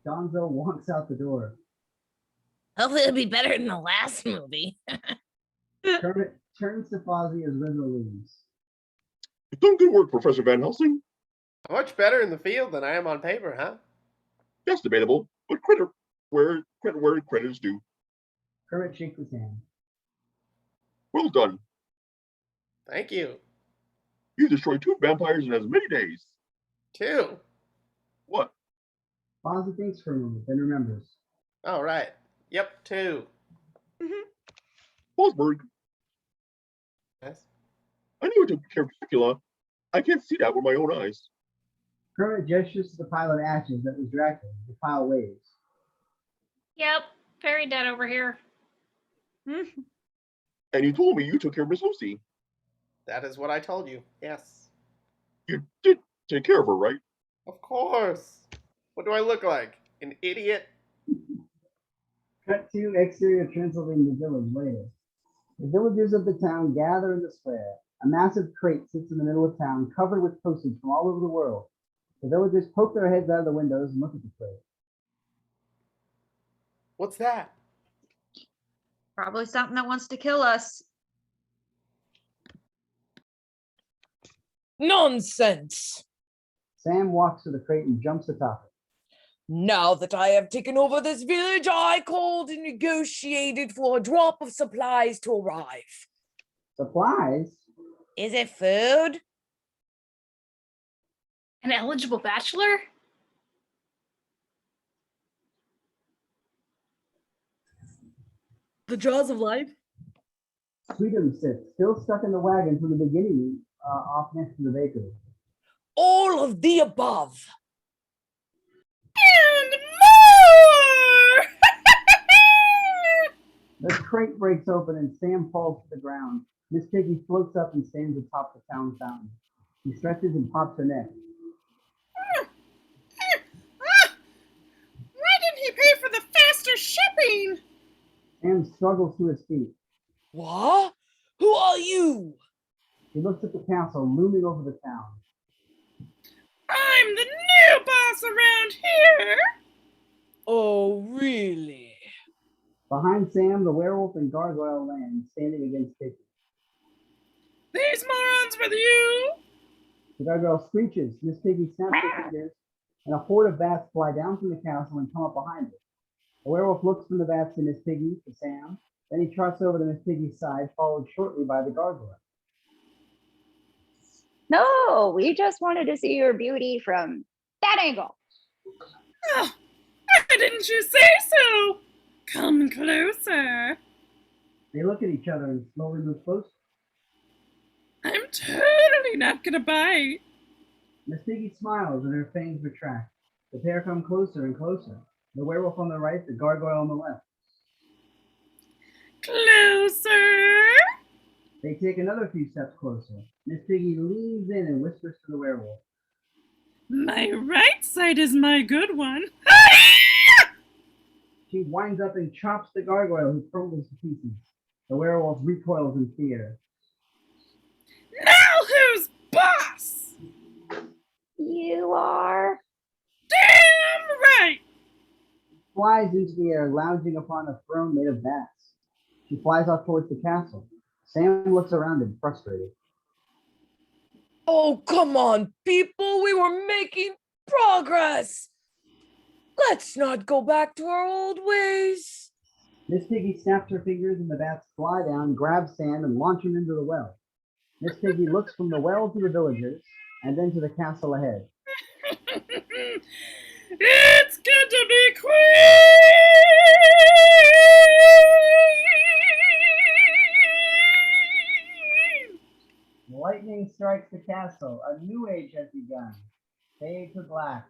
Gonzo walks out the door. Hopefully it'll be better than the last movie. Kermit turns to Fozzie as Rizzo leaves. You've done good work, Professor Van Helsing. I'm much better in the field than I am on paper, huh? That's debatable, but credit where credit is due. Kermit shakes his hand. Well done. Thank you. You destroyed 2 vampires in as many days. 2? What? Fozzie thinks for a moment, then remembers. Oh, right. Yep, 2. Horberg. Yes? I knew it took care of Dracula. I can't see that with my own eyes. Kermit gestures to the pile of ashes that was Dracula. The pile waves. Yep, very dead over here. And you told me you took care of Miss Lucy. That is what I told you, yes. You did take care of her, right? Of course. What do I look like? An idiot? Cut to exterior Transylvania village later. The villagers of the town gather in the square. A massive crate sits in the middle of town, covered with postage from all over the world. The villagers poke their heads out of the windows and look at the crate. What's that? Probably something that wants to kill us. Nonsense! Sam walks to the crate and jumps atop it. Now that I have taken over this village, I called and negotiated for a drop of supplies to arrive. Supplies? Is it food? An eligible bachelor? The jaws of life? Sweetums sits, still stuck in the wagon from the beginning, off next to the bakery. All of the above. And more! The crate breaks open and Sam falls to the ground. Miss Piggy floats up and stands atop the town fountain. She stretches and pops her neck. Why didn't he pay for the faster shipping? Sam struggles to his feet. What? Who are you? He looks at the castle looming over the town. I'm the new boss around here. Oh, really? Behind Sam, the werewolf and gargoyle land, standing against Piggy. These morons with you. The gargoyle screeches. Miss Piggy snaps her fingers, and a horde of bats fly down from the castle and come up behind her. The werewolf looks from the bats to Miss Piggy, to Sam. Then he trots over to Miss Piggy's side, followed shortly by the gargoyle. No, we just wanted to see your beauty from that angle. Oh, why didn't you say so? Come closer. They look at each other and slowly move closer. I'm totally not gonna bite. Miss Piggy smiles and her fangs retract. The pair come closer and closer. The werewolf on the right, the gargoyle on the left. Closer. They take another few steps closer. Miss Piggy leans in and whispers to the werewolf. My right side is my good one. She winds up and chops the gargoyle, who crumbles to pieces. The werewolf recoils in fear. You are? Damn right! Flies into the air, lounging upon a throne made of bats. She flies off towards the castle. Sam looks around him, frustrated. Oh, come on, people. We were making progress. Let's not go back to our old ways. Miss Piggy snaps her fingers and the bats fly down, grab Sam, and launch him into the well. Miss Piggy looks from the well to the villagers, and then to the castle ahead. It's good to be queen! Lightning strikes the castle. A new age has begun. Fade to black.